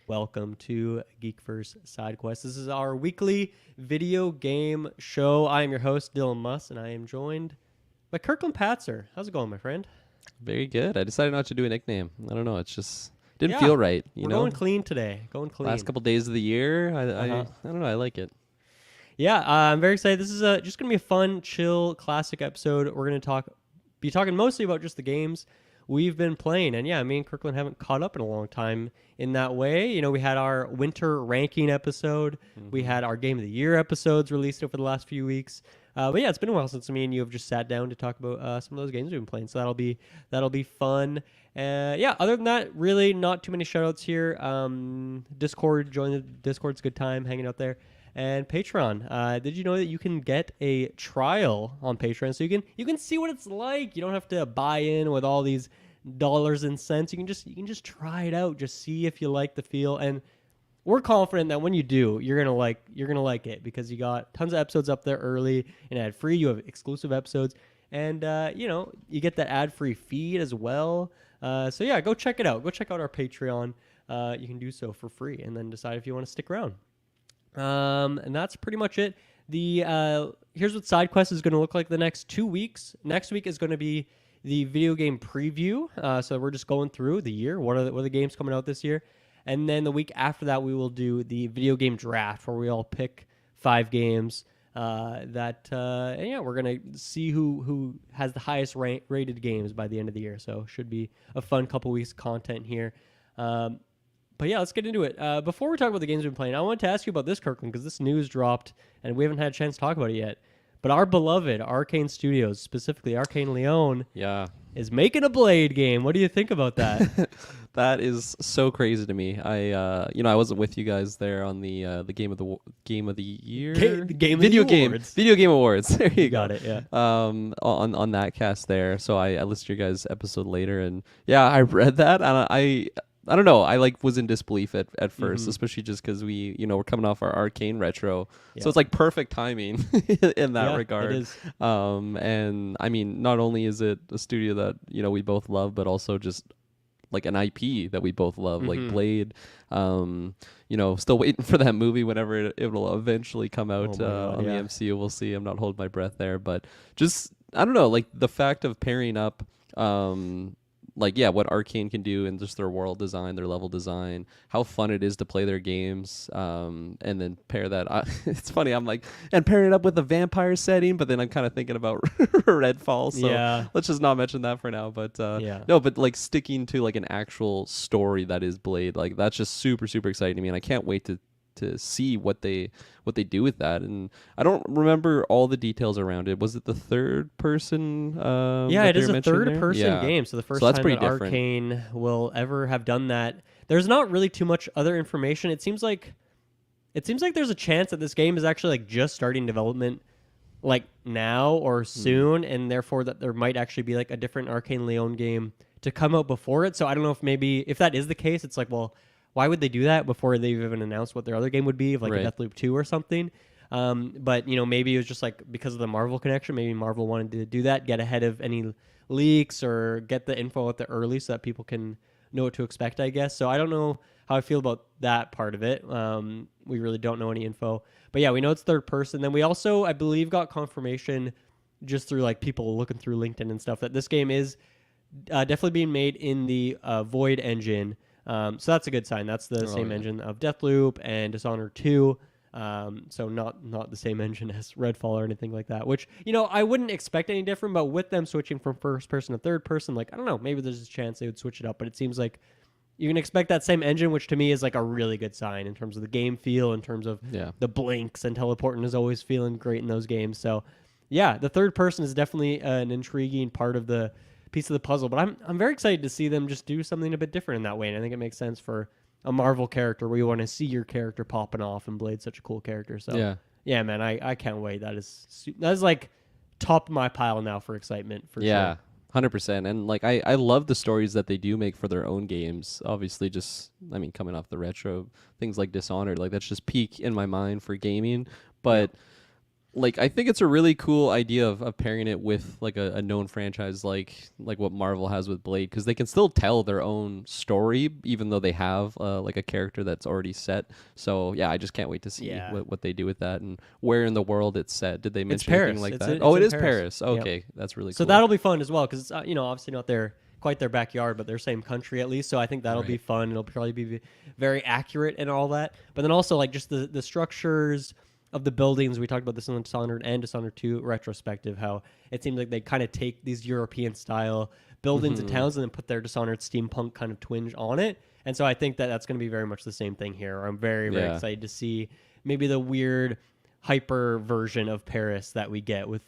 Welcome to GeekVerse Sidequest. This is our weekly video game show. I am your host, Dylan Muss, and I am joined by Kirkland Patzer. How's it going, my friend? Very good. I decided not to do a nickname. I don't know. It's just didn't Yeah, feel right. We're going clean today. Last couple days of the year, I don't know. I like it. Yeah, I'm very excited. This is just going to be a fun, chill, classic episode. We're going to be talking mostly about just the games we've been playing. And yeah, me and Kirkland haven't caught up in a long time in that way. You know, we had our winter ranking episode. We had our Game of the Year episodes released over the last few weeks. But yeah, it's been a while since me and you have just sat down to talk about some of those games we've been playing. So that'll be fun. Yeah, other than that, really not too many shoutouts here. Discord, join the Discord. It's a good time hanging out there. And Patreon. Did you know that you can get a trial on Patreon? So you can see what it's like. You don't have to buy in with all these dollars and cents. You can just try it out. Just see if you like the feel. And we're confident that when you do, you're gonna like it because you got tons of episodes up there early and ad free. You have exclusive episodes, and you get that ad free feed as well. So yeah, go check it out. Go check out our Patreon. You can do so for free, and then decide if you want to stick around. And that's pretty much it. Here's what Sidequest is going to look like the next 2 weeks. Next week is going to be the video game preview. So we're just going through the year. What are the games coming out this year? And then the week after that, we will do the video game draft where we all pick 5 games and yeah, we're going to see who has the highest rated games by the end of the year. So should be a fun couple weeks of content here. But yeah, let's get into it. Before we talk about the games we've been playing, I wanted to ask you about this, Kirkland, because this news dropped, and we haven't had a chance to talk about it yet. But our beloved Arkane Studios, specifically Arkane Lyon, is making a Blade game. What do you think about that? That is so crazy to me. I wasn't with you guys there on the game of the year, video game awards. There you got it. Yeah. On that cast there. So I listened to your guys' episode later, and yeah, I read that, and I don't know. I was in disbelief at first, especially just because we're coming off our Arkane retro, so it's like perfect timing in that regard. It is. And I mean, not only is it a studio that we both love, but also just like an IP that we both love, like Blade. Still waiting for that movie whenever it will eventually come out on the MCU. We'll see. I'm not holding my breath there, but just I don't know, like the fact of pairing up. What Arkane can do and just their world design, their level design, how fun it is to play their games, and then pair that. It's funny, I'm like, and pair it up with a vampire setting, but then I'm kind of thinking about Redfall, so let's just not mention that for now. But no, but like sticking to like an actual story that is Blade, like that's just super, super exciting to me, and I can't wait to see what they do with that. And I don't remember all the details around it. Was it the third person? It is a third person game. So the first time that different. Arkane will ever have done that. There's not really too much other information. It seems like there's a chance that this game is actually like just starting development like now or soon, and therefore that there might actually be like a different Arkane Lyon game to come out before it. So I don't know if that is the case, it's like, well, why would they do that before they've even announced what their other game would be, like a Deathloop 2 or something? But, maybe it was just like because of the Marvel connection. Maybe Marvel wanted to do that, get ahead of any leaks or get the info out there early so that people can know what to expect, I guess. So I don't know how I feel about that part of it. We really don't know any info. But yeah, we know it's third person. Then we also, I believe, got confirmation just through like people looking through LinkedIn and stuff that this game is definitely being made in the Void engine. So that's a good sign. That's the same engine of Deathloop and Dishonored 2. So not the same engine as Redfall or anything like that, which, I wouldn't expect any different, but with them switching from first person to third person, like, I don't know, maybe there's a chance they would switch it up, but it seems like you can expect that same engine, which to me is like a really good sign in terms of the game feel, in terms of the blinks, and teleporting is always feeling great in those games. So yeah, the third person is definitely an intriguing part of the piece of the puzzle, but I'm very excited to see them just do something a bit different in that way, and I think it makes sense for a Marvel character where you want to see your character popping off, and Blade's such a cool character. So yeah, man, I can't wait. That is like top of my pile now for excitement for sure. 100%. And like I love the stories that they do make for their own games. Obviously, coming off the retro things like Dishonored, like that's just peak in my mind for gaming. But like I think it's a really cool idea of pairing it with like a known franchise like what Marvel has with Blade, because they can still tell their own story even though they have like a character that's already set. So yeah, I just can't wait to see Yeah. what they do with that and where in the world it's set. Did they mention Paris. anything like It's that? in- Oh, it's it in is Paris. Paris. Okay, that's really So cool. that'll be fun as well, because it's obviously not quite their backyard, but their same country at least. So I think that'll be Right. fun. It'll probably be very accurate and all that. But then also like just the structures of the buildings. We talked about this in Dishonored and Dishonored 2 retrospective, how it seems like they kind of take these European style buildings and towns and then put their Dishonored steampunk kind of twinge on it. And so I think that that's going to be very much the same thing here. I'm very, very excited to see maybe the weird hyper version of Paris that we get with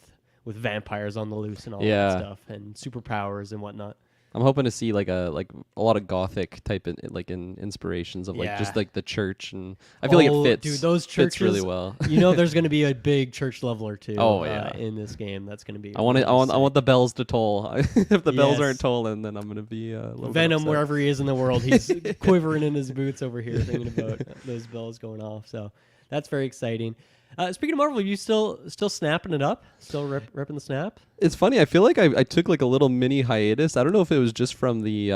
vampires on the loose and all that stuff and superpowers and whatnot. I'm hoping to see like a lot of gothic type in inspirations of like just like the church, and I feel like it fits. Dude, those churches fits really well. There's going to be a big church level or two. Oh, yeah. In this game. That's going to be. I want the bells to toll. If the bells Yes. aren't tolling, then I'm going to be a little Venom, bit upset. wherever he is in the world, he's quivering in his boots over here, thinking about those bells going off. So that's very exciting. Speaking of Marvel, are you still snapping it up? Still ripping the snap? It's funny. I feel like I took like a little mini hiatus. I don't know if it was just from the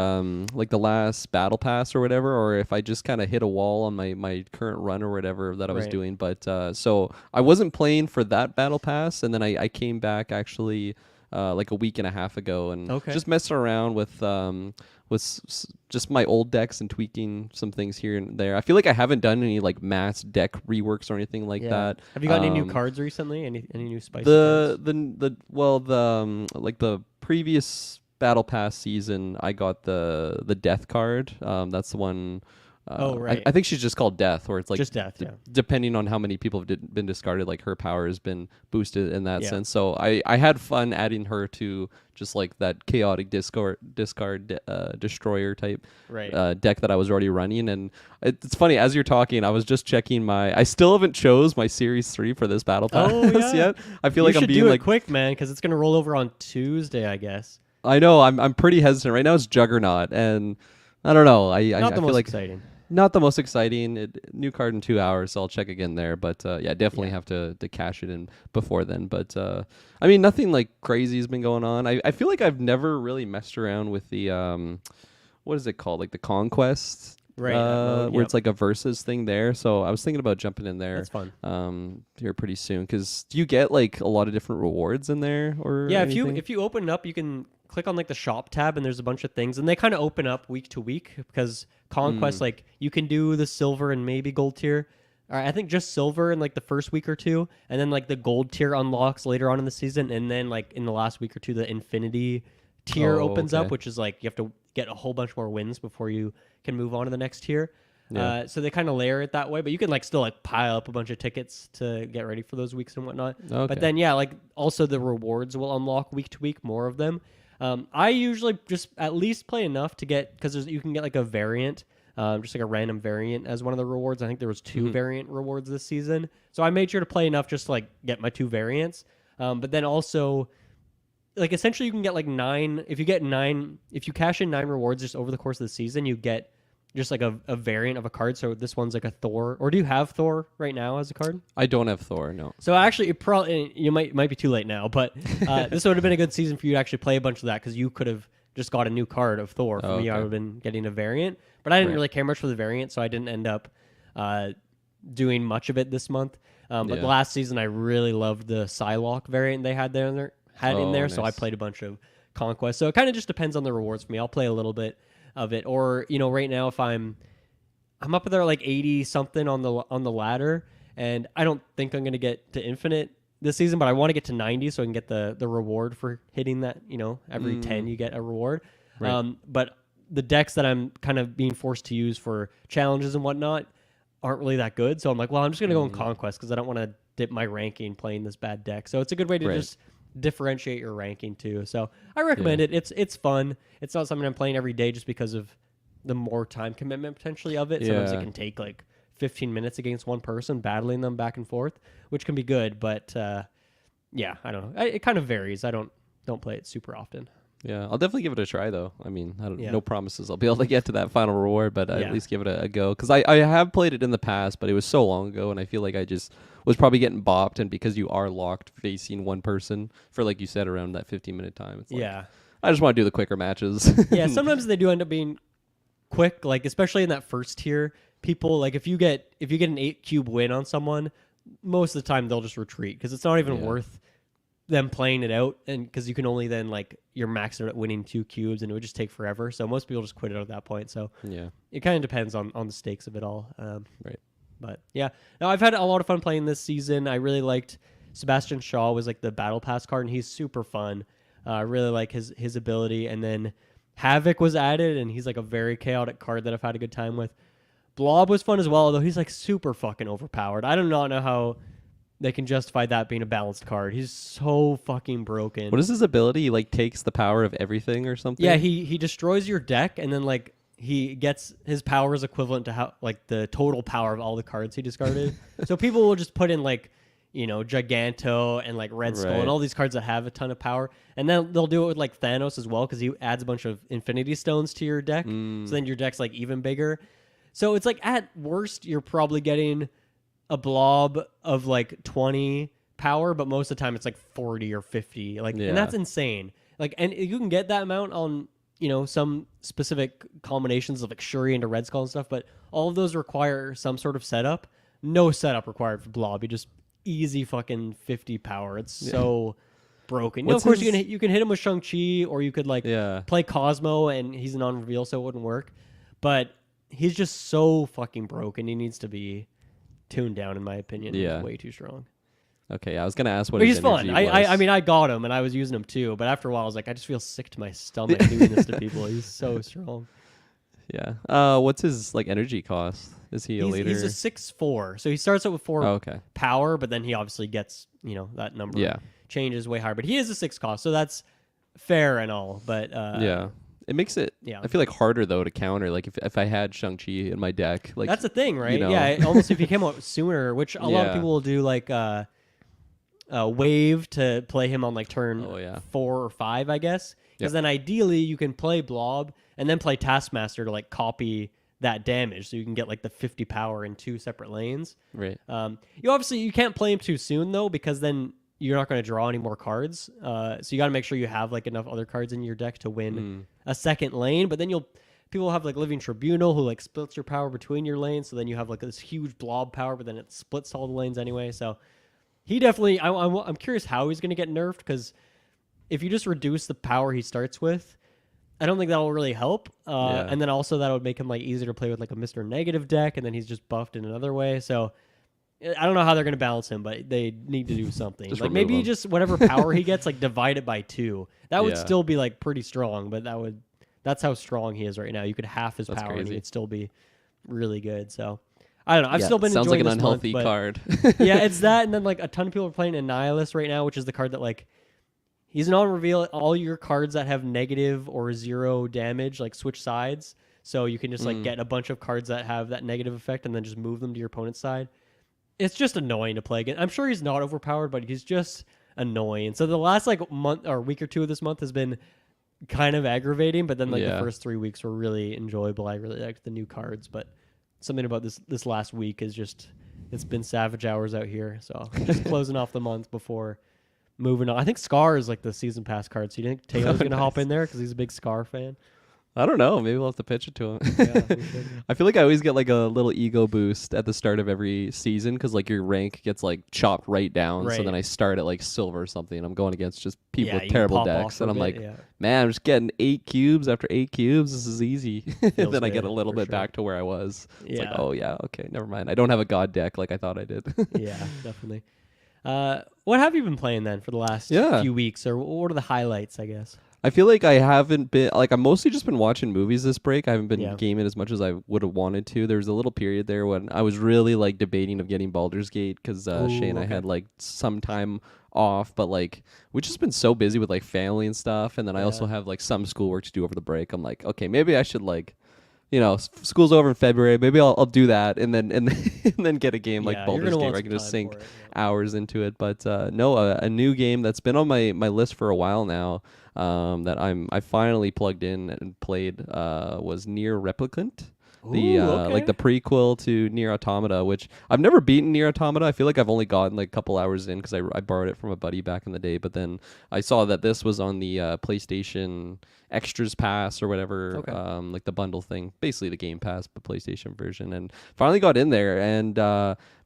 like the last battle pass or whatever, or if I just kind of hit a wall on my current run or whatever that I was doing. But so I wasn't playing for that battle pass, and then I came back actually like a week and a half ago and just messing around with just my old decks and tweaking some things here and there. I feel like I haven't done any like mass deck reworks or anything like that. Have you got any new cards recently? Any new spicy cards? Like the previous battle pass season, I got the death card. That's the one. I think she's just called Death, where it's like just Death. Depending on how many people have been discarded, like her power has been boosted in that sense. So I had fun adding her to just like that chaotic discard destroyer type deck that I was already running. And it's funny, as you're talking, I was just checking I still haven't chose my Series 3 for this battle pass yet. I feel like I'm being like quick, man, because it's gonna roll over on Tuesday, I guess. I know I'm pretty hesitant right now. It's Juggernaut, and I don't know. I feel like exciting. Not the most exciting. New card in 2 hours, so I'll check again there. But definitely have to cash it in before then. But I mean, nothing like crazy has been going on. I feel like I've never really messed around with the what is it called, like the Conquest, where it's like a versus thing there. So I was thinking about jumping in there. That's fun. Here pretty soon, because do you get like a lot of different rewards in there or anything? if you open it up, you can click on like the shop tab and there's a bunch of things, and they kind of open up week to week, because Conquest like you can do the silver and maybe gold tier. I think just silver in like the first week or two, and then like the gold tier unlocks later on in the season, and then like in the last week or two the infinity tier opens up, which is like you have to get a whole bunch more wins before you can move on to the next tier. So they kind of layer it that way, but you can like still like pile up a bunch of tickets to get ready for those weeks and whatnot. But then like also the rewards will unlock week to week, more of them. I usually just at least play enough to get, because you can get like a variant, just like a random variant as one of the rewards. I think there was 2 variant rewards this season, so I made sure to play enough just to like get my 2 variants. But then also, like essentially you can get like 9. If you cash in 9 rewards just over the course of the season, you get just like a variant of a card. So this one's like a Thor. Or do you have Thor right now as a card? I don't have Thor, no. So actually, it probably you might be too late now, but this would have been a good season for you to actually play a bunch of that, because you could have just got a new card of Thor. For me, I would have been getting a variant, but I didn't really care much for the variant, so I didn't end up doing much of it this month. But last season, I really loved the Psylocke variant they had in there. Nice. So I played a bunch of Conquest. So it kind of just depends on the rewards for me. I'll play a little bit of it, or right now if I'm up there like 80 something on the ladder, and I don't think I'm gonna get to infinite this season, but I want to get to 90 so I can get the reward for hitting that. Every 10 you get a reward. But the decks that I'm kind of being forced to use for challenges and whatnot aren't really that good, so I'm like, well, I'm just gonna go in Conquest, because I don't want to dip my ranking playing this bad deck. So it's a good way to just differentiate your ranking too. So I recommend it. It's fun. It's not something I'm playing every day just because of the more time commitment potentially of it. Sometimes it can take like 15 minutes against one person, battling them back and forth, which can be good, but I don't know. It kind of varies. I don't play it super often. Yeah, I'll definitely give it a try though. I mean, I don't Yeah. no promises I'll be able to get to that final reward, but Yeah. at least give it a go. Because I have played it in the past, but it was so long ago, and I feel like I just was probably getting bopped. And because you are locked facing one person for, like you said, around that 15-minute time, it's like, Yeah. I just want to do the quicker matches. Yeah, sometimes they do end up being quick, like especially in that first tier. People like if you get an 8 cube win on someone, most of the time they'll just retreat because it's not even worth them playing it out, and because you can only then like you're maxed out at winning 2 cubes and it would just take forever. So most people just quit it at that point. So Yeah. it kind of depends on the stakes of it all. Right. But yeah, no, I've had a lot of fun playing this season. I really liked Sebastian Shaw was like the battle pass card, and he's super fun. I really like his ability, and then Havoc was added, and he's like a very chaotic card that I've had a good time with. Blob was fun as well, although he's like super fucking overpowered. I do not know how they can justify that being a balanced card. He's so fucking broken. What is his ability? He like takes the power of everything or something? Yeah, he destroys your deck, and then like he gets his power is equivalent to how like the total power of all the cards he discarded. So people will just put in like, you know, Giganto and like Red Skull and all these cards that have a ton of power, and then they'll do it with like Thanos as well because he adds a bunch of Infinity Stones to your deck. So then your deck's like even bigger. So it's like at worst you're probably getting a blob of like 20 power, but most of the time it's like 40 or 50. Like, and that's insane. Like, and you can get that amount on, you know, some specific combinations of like Shuri into Red Skull and stuff, but all of those require some sort of setup. No setup required for blob. You just easy fucking 50 power. It's so broken. You know, of course you can hit him with Shang-Chi, or you could like play Cosmo and he's a non-reveal, so it wouldn't work. But he's just so fucking broken. He needs to be tuned down, in my opinion. Yeah. He's way too strong. Okay, I was gonna ask what But his he's fun. energy was. I mean, I got him and I was using him too. But after a while, I was like, I just feel sick to my stomach doing this to people. He's so strong. Yeah. What's his like energy cost? Is he a leader? He's a 6'4", so he starts out with 4 power, but then he obviously gets, you know, that number changes way higher. But he is a 6 cost, so that's fair and all. But it makes it. I feel like harder though to counter. Like if I had Shang-Chi in my deck, like that's the thing, right? You know. Yeah, almost if he came out sooner, which a lot of people will do, like wave to play him on like turn 4 or 5, I guess. Because then ideally you can play Blob and then play Taskmaster to like copy that damage, so you can get like the 50 power in 2 separate lanes. Right. You can't play him too soon though, because then you're not going to draw any more cards. So you got to make sure you have like enough other cards in your deck to win a second lane. But then people will have like Living Tribunal who like splits your power between your lanes. So then you have like this huge blob power, but then it splits all the lanes anyway. So he definitely, I'm curious how he's going to get nerfed, because if you just reduce the power he starts with, I don't think that'll really help. And then also that would make him like easier to play with like a Mr. Negative deck, and then he's just buffed in another way. So I don't know how they're going to balance him, but they need to do something. Like maybe just whatever power he gets, like divide it by 2. That would still be like pretty strong, but that's how strong he is right now. You could half his power and he'd still be really good. So I don't know. I've still been sounds enjoying like an this unhealthy month, card. yeah, it's that, and then like a ton of people are playing Annihilus right now, which is the card that like he's an on-reveal. All your cards that have negative or 0 damage like switch sides, so you can just like get a bunch of cards that have that negative effect and then just move them to your opponent's side. It's just annoying to play again. I'm sure he's not overpowered, but he's just annoying. So the last like month or week or 2 of this month has been kind of aggravating, but then like the first 3 weeks were really enjoyable. I really liked the new cards, but something about this last week is just, it's been savage hours out here. So just closing off the month before moving on. I think Scar is like the season pass card. So you think Taylor's going to hop in there because he's a big Scar fan? I don't know. Maybe we'll have to pitch it to him. Yeah, I feel like I always get like a little ego boost at the start of every season because like your rank gets like chopped right down. So then I start at like silver or something. And I'm going against just people with terrible decks. And I'm like, man, I'm just getting 8 cubes after 8 cubes. This is easy. Then I get a little bit back to where I was. It's like, oh yeah, okay, never mind. I don't have a god deck like I thought I did. Yeah, definitely. What have you been playing then for the last few weeks? Or what are the highlights, I guess? I feel like I haven't been, like, I've mostly just been watching movies this break. I haven't been gaming as much as I would have wanted to. There was a little period there when I was really, like, debating of getting Baldur's Gate because Shay and I had, like, some time off. But, like, we've just been so busy with, like, family and stuff. And then I also have, like, some schoolwork to do over the break. I'm like, okay, maybe I should, like, you know, school's over in February. Maybe I'll do that and then and then get a game like Baldur's Gate where I can just sink hours into it. But no, a new game that's been on my list for a while now. that I finally plugged in and played was Nier Replicant. The Ooh, okay. like the prequel to Nier Automata, which I've never beaten Nier Automata. I feel like I've only gotten like a couple hours in because I borrowed it from a buddy back in the day. But then I saw that this was on the PlayStation Extras Pass or whatever, Okay. like the bundle thing, basically the Game Pass but PlayStation version, and finally got in there. And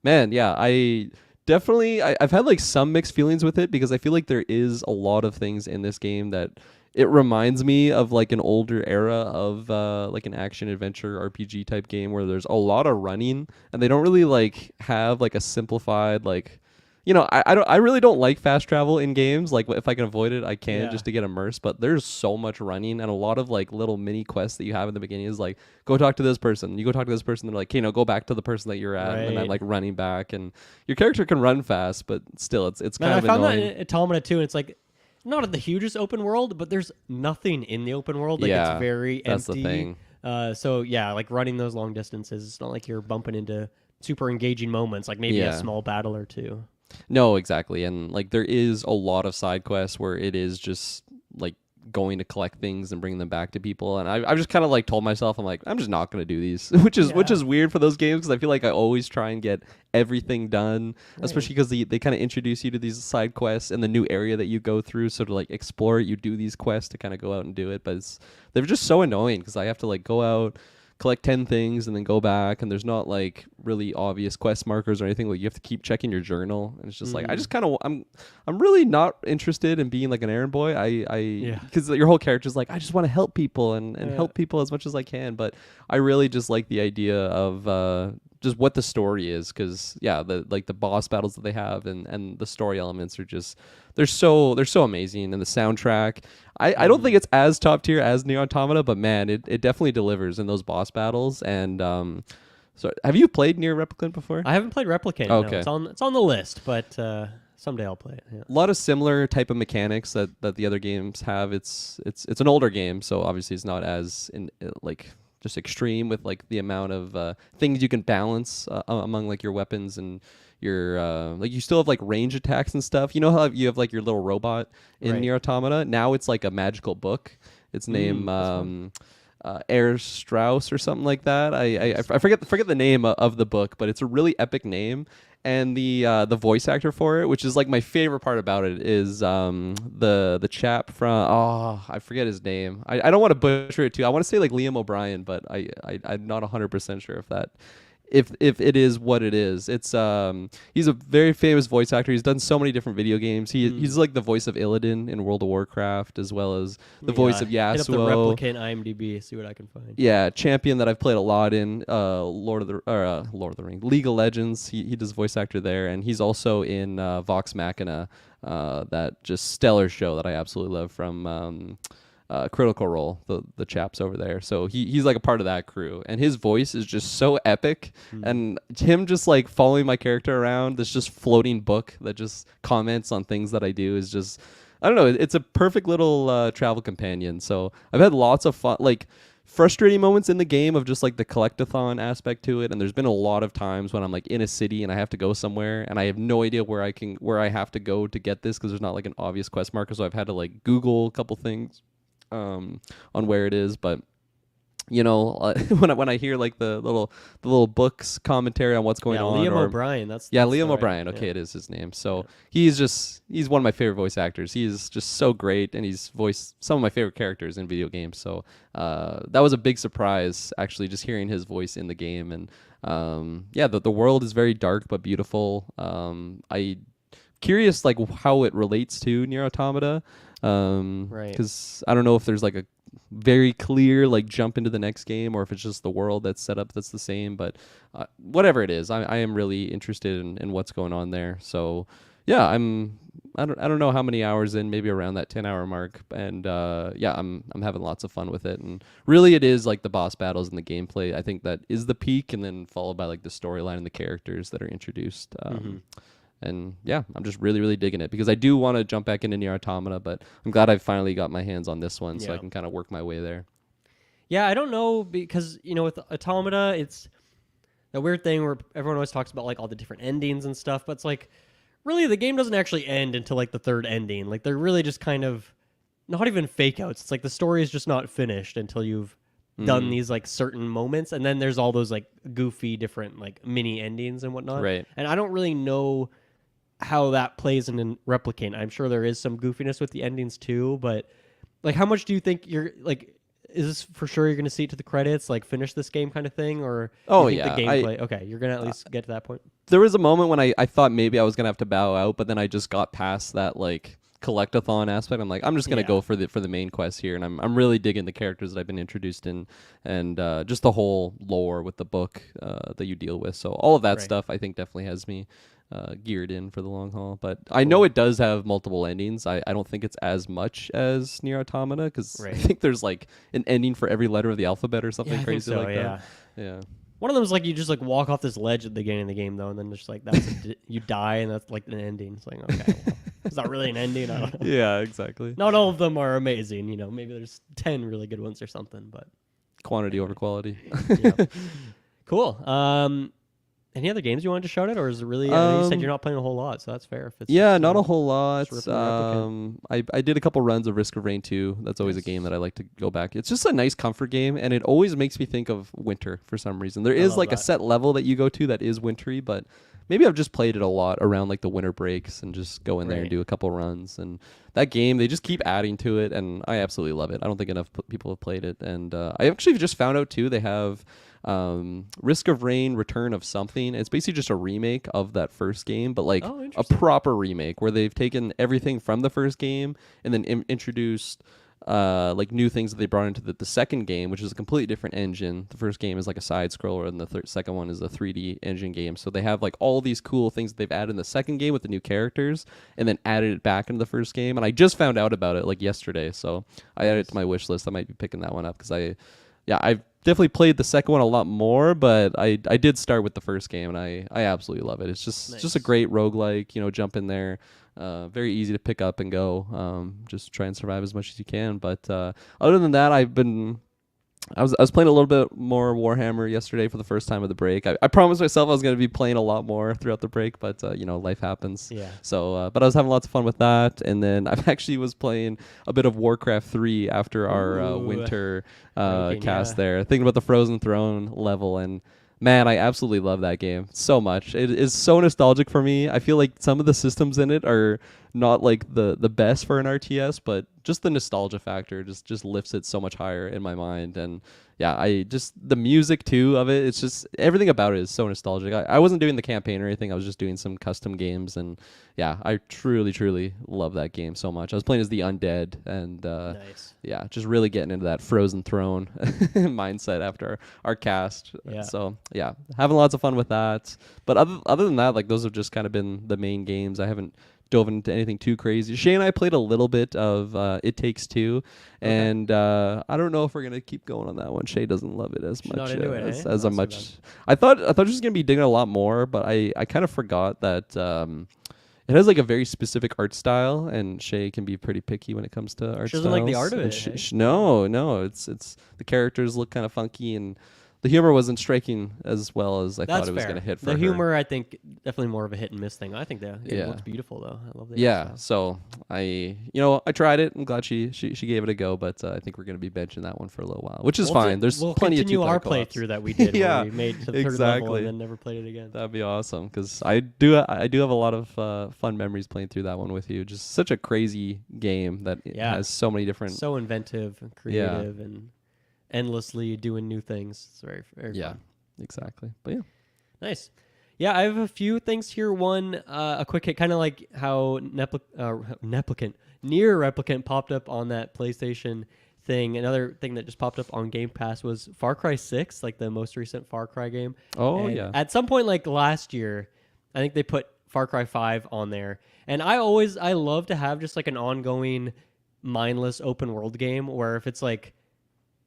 man, yeah, I've had like some mixed feelings with it because I feel like there is a lot of things in this game that it reminds me of like an older era of like an action adventure RPG type game where there's a lot of running and they don't really like have like a simplified like, you know, I really don't like fast travel in games. Like if I can avoid it, I can, Yeah. just to get immersed. But there's so much running and a lot of like little mini quests that you have in the beginning is like, go talk to this person. You go talk to this person. They're like, hey, no, go back to the person that you're at. And then I'm Right. like running back, and your character can run fast, but still it's Man, kind I of found annoying. that in Automata too, and it's like not the hugest open world, but there's nothing in the open world. Like Yeah, it's very that's empty. the thing. So yeah, like running those long distances, it's not like you're bumping into super engaging moments, like maybe a Yeah. small battle or two. No, exactly. And like there is a lot of side quests where it is just like going to collect things and bring them back to people. And I've just kind of like told myself, I'm like, I'm just not going to do these, which is Yeah. weird for those games because I feel like I always try and get everything done, Right. especially because they kind of introduce you to these side quests and the new area that you go through. So to like explore it, you do these quests to kind of go out and do it. But they're just so annoying because I have to like go out, collect 10 things and then go back, and there's not like really obvious quest markers or anything. Like you have to keep checking your journal, and it's just like I just kind of I'm really not interested in being like an errand boy. Yeah. Because your whole character's like, I just want to help people and Yeah. help people as much as I can, but I really just like the idea of just what the story is, because yeah, the boss battles that they have and the story elements are just they're so amazing, and the soundtrack, I don't think it's as top tier as Nier Automata, but man, it definitely delivers in those boss battles. And so have you played Nier Replicant before? I haven't played Replicant. Okay. No. It's on the list, but someday I'll play it. Yeah. A lot of similar type of mechanics that the other games have. It's an older game, so obviously it's not as like just extreme with like the amount of things you can balance among like your weapons and your like you still have like range attacks and stuff. You know how you have like your little robot in Right. Nier Automata? Now it's like a magical book. Its name that's fun. Air Strauss or something like that. I forget the name of the book, but it's a really epic name. And the voice actor for it, which is like my favorite part about it, is the chap from I forget his name. I don't want to butcher it too. I want to say like Liam O'Brien, but I'm not 100% sure if that if it is what it is. It's he's a very famous voice actor. He's done so many different video games. He's like the voice of Illidan in World of Warcraft, as well as the voice of Hit up the Yasuo. Replicant IMDb, see what I can find. Yeah, champion that I've played a lot in Lord of the Ring, League of Legends. He does voice actor there, and he's also in Vox Machina, that just stellar show that I absolutely love from Critical Role, the chaps over there. So he's like a part of that crew, and his voice is just so epic. And him just like following my character around, this just floating book that just comments on things that I do is just, I don't know, it's a perfect little travel companion. So I've had lots of fun, like frustrating moments in the game of just like the collectathon aspect to it. And there's been a lot of times when I'm like in a city and I have to go somewhere and I have no idea where I have to go to get this, because there's not like an obvious quest marker. So I've had to like Google a couple things on where it is. But you know, when I hear like the little books commentary on what's going on, Liam or O'Brien. That's Liam the right- O'Brien. Okay, yeah. it is his name. So he's one of my favorite voice actors. He's just so great, and he's voiced some of my favorite characters in video games. So that was a big surprise, actually, just hearing his voice in the game. And yeah, the world is very dark but beautiful. I curious like how it relates to Nier Automata. Right. Because I don't know if there's like a very clear like jump into the next game, or if it's just the world that's set up that's the same. But whatever it is, I am really interested in what's going on there. So yeah, I don't know how many hours in, maybe around that 10-hour mark. And yeah, I'm having lots of fun with it. And really, it is like the boss battles and the gameplay, I think, that is the peak, and then followed by like the storyline and the characters that are introduced. And yeah, I'm just really, really digging it, because I do want to jump back into Nier Automata, but I'm glad I finally got my hands on this one, so I Yeah. can kind of work my way there. Yeah, I don't know, because with Automata, it's the weird thing where everyone always talks about like all the different endings and stuff, but it's like really the game doesn't actually end until like the third ending. Like they're really just kind of not even fake outs. It's like the story is just not finished until you've done these like certain moments, and then there's all those like goofy different like mini endings and whatnot. Right. And I don't really know how that plays in Replicant. I'm sure there is some goofiness with the endings too, but like how much do you think you're like, is this for sure you're going to see it to the credits, like finish this game kind of thing, or Oh, you think yeah. the gameplay? Okay, you're going to at least get to that point. There was a moment when I thought maybe I was gonna have to bow out, but then I just got past that like collectathon aspect. I'm like, I'm just gonna go for the main quest here, and I'm really digging the characters that I've been introduced in, and just the whole lore with the book that you deal with. So all of that stuff I think definitely has me geared in for the long haul. But I know it does have multiple endings. I don't think it's as much as Nier Automata, because I think there's like an ending for every letter of the alphabet or something crazy like that. Yeah. One of them is like you just like walk off this ledge at the beginning of the game though, and then just like that's you die, and that's like an ending. It's like, okay, well, it's not really an ending. I don't know. Yeah, exactly. Not all of them are amazing. You know, maybe there's 10 really good ones or something, but quantity over quality. Cool. Any other games you wanted to shout out, or is it really? You said you're not playing a whole lot, so that's fair. If it's not a whole lot. I did a couple runs of Risk of Rain 2. That's always a game that I like to go back. It's just a nice comfort game, and it always makes me think of winter for some reason. There is like a set level that you go to that is wintry, but maybe I've just played it a lot around like the winter breaks and just go in there and do a couple runs. And that game, they just keep adding to it, and I absolutely love it. I don't think enough people have played it. And I actually just found out too, they have Risk of Rain Return of Something. It's basically just a remake of that first game, but like a proper remake where they've taken everything from the first game and then introduced like new things that they brought into the second game, which is a completely different engine. The first game is like a side scroller, and the second one is a 3D engine game. So they have like all these cool things that they've added in the second game with the new characters, and then added it back into the first game. And I just found out about it like yesterday, so I added it to my wish list. I might be picking that one up because I've definitely played the second one a lot more, but I did start with the first game, and I absolutely love it. It's just a great roguelike, jump in there. Very easy to pick up and go. Just try and survive as much as you can. But other than that, I was playing a little bit more Warhammer yesterday for the first time of the break. I promised myself I was going to be playing a lot more throughout the break, but life happens. Yeah. So, but I was having lots of fun with that, and then I actually was playing a bit of Warcraft 3 after our winter cast there, thinking about the Frozen Throne level, and man, I absolutely love that game so much. It is so nostalgic for me. I feel like some of the systems in it are not like the best for an RTS, but just the nostalgia factor just lifts it so much higher in my mind. And yeah, the music too of it, it's just everything about it is so nostalgic. I wasn't doing the campaign or anything. I was just doing some custom games, and yeah, I truly love that game so much. I was playing as the undead, and yeah, just really getting into that Frozen Throne mindset after our cast. Yeah. So yeah, having lots of fun with that. But other than that, like those have just kind of been the main games. I haven't dove into anything too crazy. Shay and I played a little bit of It Takes Two, and I don't know if we're gonna keep going on that one. Shay doesn't love it as much as much. I thought she was gonna be digging a lot more, but I kind of forgot that it has like a very specific art style, and Shay can be pretty picky when it comes to art. She doesn't like the art of it. No, it's the characters look kind of funky, and the humor wasn't striking as well as I thought it was going to hit for her. The humor, I think, definitely more of a hit and miss thing. I think it looks beautiful, though. I love it. So I tried it. I'm glad she gave it a go, but I think we're going to be benching that one for a little while, which is fine. There's plenty of two-player co-ops. We'll continue our playthrough that we did where we made to the third level and then never played it again. That'd be awesome, because I do have a lot of fun memories playing through that one with you. Just such a crazy game that has so many different... So inventive and creative and... endlessly doing new things. It's very, very fun. Exactly. But yeah. Nice. Yeah, I have a few things here. One, a quick hit, kind of like how Nier Replicant popped up on that PlayStation thing. Another thing that just popped up on Game Pass was Far Cry 6, like the most recent Far Cry game. Oh, yeah. At some point, like last year, I think they put Far Cry 5 on there. And I love to have just like an ongoing mindless open world game where if it's like,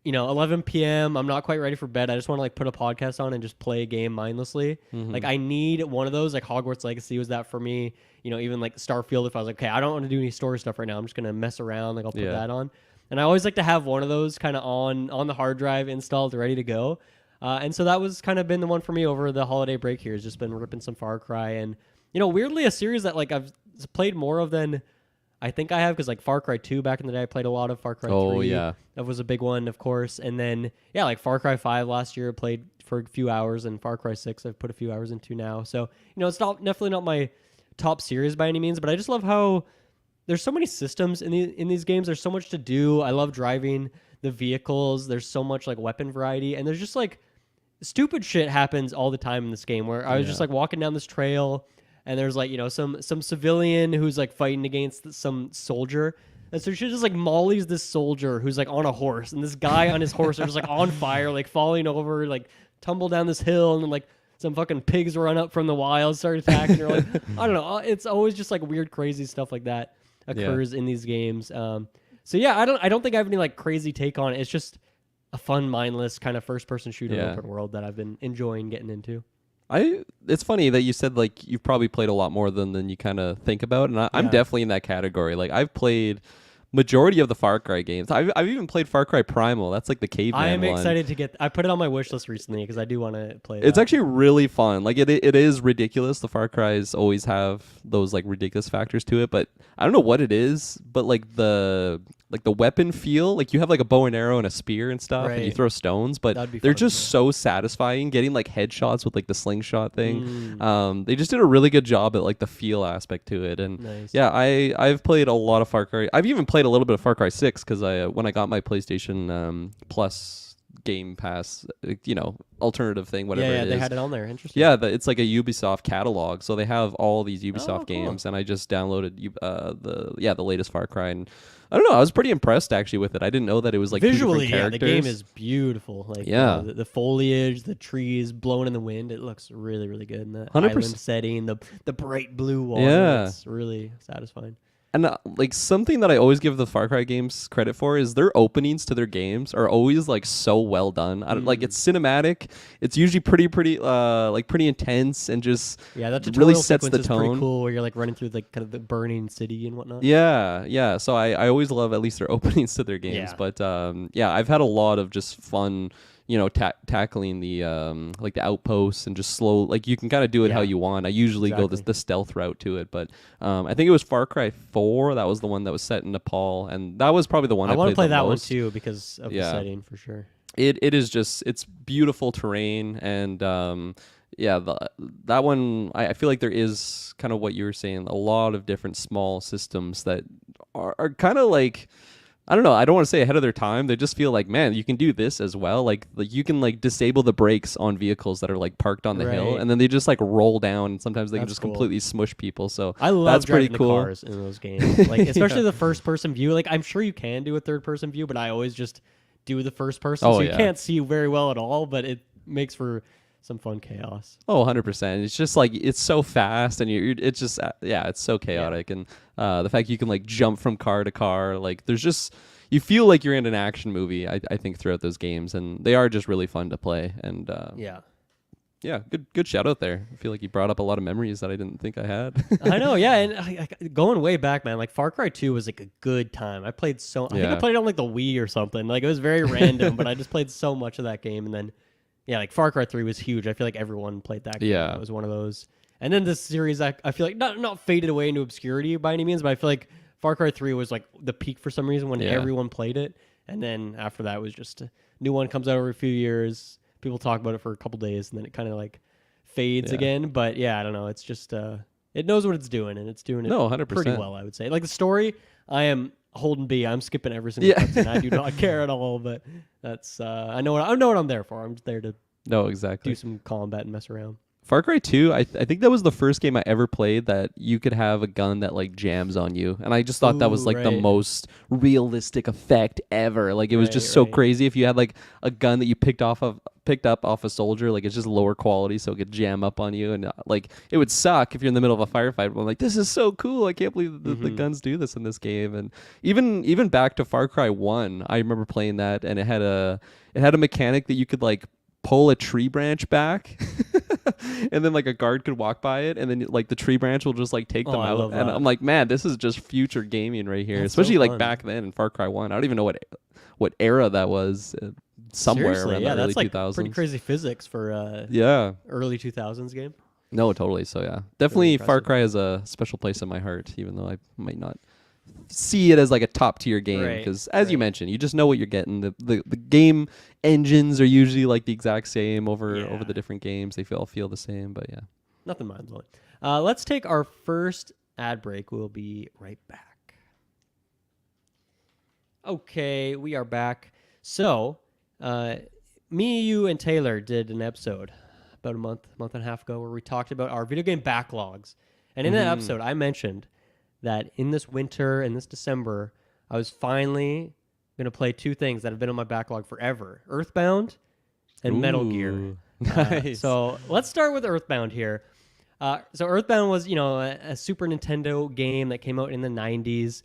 11 p.m., I'm not quite ready for bed. I just want to like put a podcast on and just play a game mindlessly. Mm-hmm. Like I need one of those. Like Hogwarts Legacy was that for me. Even like Starfield, if I was like, okay, I don't want to do any story stuff right now. I'm just going to mess around. Like I'll put that on. And I always like to have one of those kind of on the hard drive installed, ready to go. And so that was kind of been the one for me over the holiday break here. Has just been ripping some Far Cry. And, weirdly a series that like I've played more of than I think I have because like Far Cry 2 back in the day, I played a lot of Far Cry 3. Oh yeah. That was a big one, of course. And then yeah, like Far Cry 5 last year, I played for a few hours, and Far Cry 6 I've put a few hours into now. So it's definitely not my top series by any means, but I just love how there's so many systems in these games. There's so much to do. I love driving the vehicles. There's so much like weapon variety, and there's just like stupid shit happens all the time in this game where I was just like walking down this trail and there's like, some civilian who's like fighting against some soldier. And so she just like mollies this soldier who's like on a horse, and this guy on his horse are just like on fire, like falling over, like tumble down this hill, and then like some fucking pigs run up from the wild, start attacking. You're like, I don't know. It's always just like weird, crazy stuff like that occurs in these games. So yeah, I don't think I have any like crazy take on it. It's just a fun, mindless kind of first-person shooter open world that I've been enjoying getting into. It's funny that you said like you've probably played a lot more than you kind of think about, and I'm definitely in that category. Like I've played majority of the Far Cry games. I've even played Far Cry Primal. That's like the caveman one. I am excited to get. I put it on my wish list recently because I do want to play. It's actually really fun. Like it is ridiculous. The Far Cries always have those like ridiculous factors to it, but I don't know what it is. But like the weapon feel, like you have like a bow and arrow and a spear and stuff, and you throw stones, but they're just so satisfying. Getting like headshots with like the slingshot thing. They just did a really good job at like the feel aspect to it, and I've played a lot of Far Cry. I've even played a little bit of Far Cry 6 because when I got my PlayStation Plus Game Pass, alternative thing, whatever it is. They had it on there. Interesting. Yeah, it's like a Ubisoft catalog, so they have all these Ubisoft games, and I just downloaded the latest Far Cry, and I don't know, I was pretty impressed actually with it. I didn't know that it was like visually, two different characters. The game is beautiful. Like the foliage, the trees blowing in the wind, it looks really, really good. And the 100%. Island setting, the bright blue water, it's really satisfying. And like something that I always give the Far Cry games credit for is their openings to their games are always like so well done. Like it's cinematic. It's usually pretty intense and just that really sets the is tone. Pretty cool, where you're like running through like kind of the burning city and whatnot. Yeah. So I always love at least their openings to their games. But I've had a lot of just fun. Tackling the like the outposts and just slow, like you can kind of do it how you want. I usually go the stealth route to it, but I think it was Far Cry 4. That was the one that was set in Nepal, and that was probably the one I want to play that most. one too because of the setting for sure. It is just, it's beautiful terrain, and that one I feel like there is kind of what you were saying, a lot of different small systems that are kind of like, I don't know, I don't want to say ahead of their time. They just feel like, man, you can do this as well. Like you can like disable the brakes on vehicles that are like parked on the hill, and then they just like roll down, and sometimes they can just completely smush people. So I love that's pretty driving cool. the cars in those games. Like especially the first person view. Like I'm sure you can do a third person view, but I always just do the first person. So you can't see very well at all, but it makes for some fun chaos. Oh, 100%. It's just like, it's so fast, and it's just, it's so chaotic. And the fact you can like jump from car to car, like there's just, you feel like you're in an action movie, I think, throughout those games, and they are just really fun to play. And good shout out there. I feel like you brought up a lot of memories that I didn't think I had. I know, and going way back, man, like Far Cry 2 was like a good time. I think I played it on like the Wii or something. Like it was very random, but I just played so much of that game. And then like Far Cry 3 was huge. I feel like everyone played that game. It was one of those. And then this series, I feel like not faded away into obscurity by any means, but I feel like Far Cry 3 was like the peak for some reason when everyone played it. And then after that was just a new one comes out every few years. People talk about it for a couple days, and then it kind of like fades again. But I don't know. It's just it knows what it's doing, and it's doing it 100%. pretty well, I would say. Like the story, I am holding B. I'm skipping every single cutscene. I do not care at all. But that's I know what I'm there for. I'm just there to do some combat and mess around. Far Cry 2, I think that was the first game I ever played that you could have a gun that like jams on you, and I just thought that was like the most realistic effect ever. Like it was just so crazy. If you had like a gun that you picked up off a soldier, like it's just lower quality, so it could jam up on you, and like it would suck if you're in the middle of a firefight. But I'm like, this is so cool. I can't believe the guns do this in this game. And even back to Far Cry 1, I remember playing that, and it had a mechanic that you could like pull a tree branch back and then like a guard could walk by it, and then like the tree branch will just like take them out. And I'm like, man, this is just future gaming right here. That's especially so like fun. Back then in Far Cry 1. I don't even know what era that was. Somewhere Seriously, around the early that's like 2000s. pretty crazy physics for early 2000s game. No, totally. So definitely really Far Cry has a special place in my heart, even though I might not see it as like a top tier game Right, because, as you right. mentioned, you just know what you're getting. The game engines are usually like the exact same over Yeah. the different games. They feel the same, but yeah. Nothing mind blowing. Let's take our first ad break. We'll be right back. Okay, we are back. So, me, you, and Taylor did an episode about a month and a half ago where we talked about our video game backlogs. And in that episode, I mentioned that in this winter and this December, I was finally going to play two things that have been on my backlog forever: Earthbound and Metal Gear. Ooh, nice. So let's start with Earthbound here. So Earthbound was, a Super Nintendo game that came out in the 90s.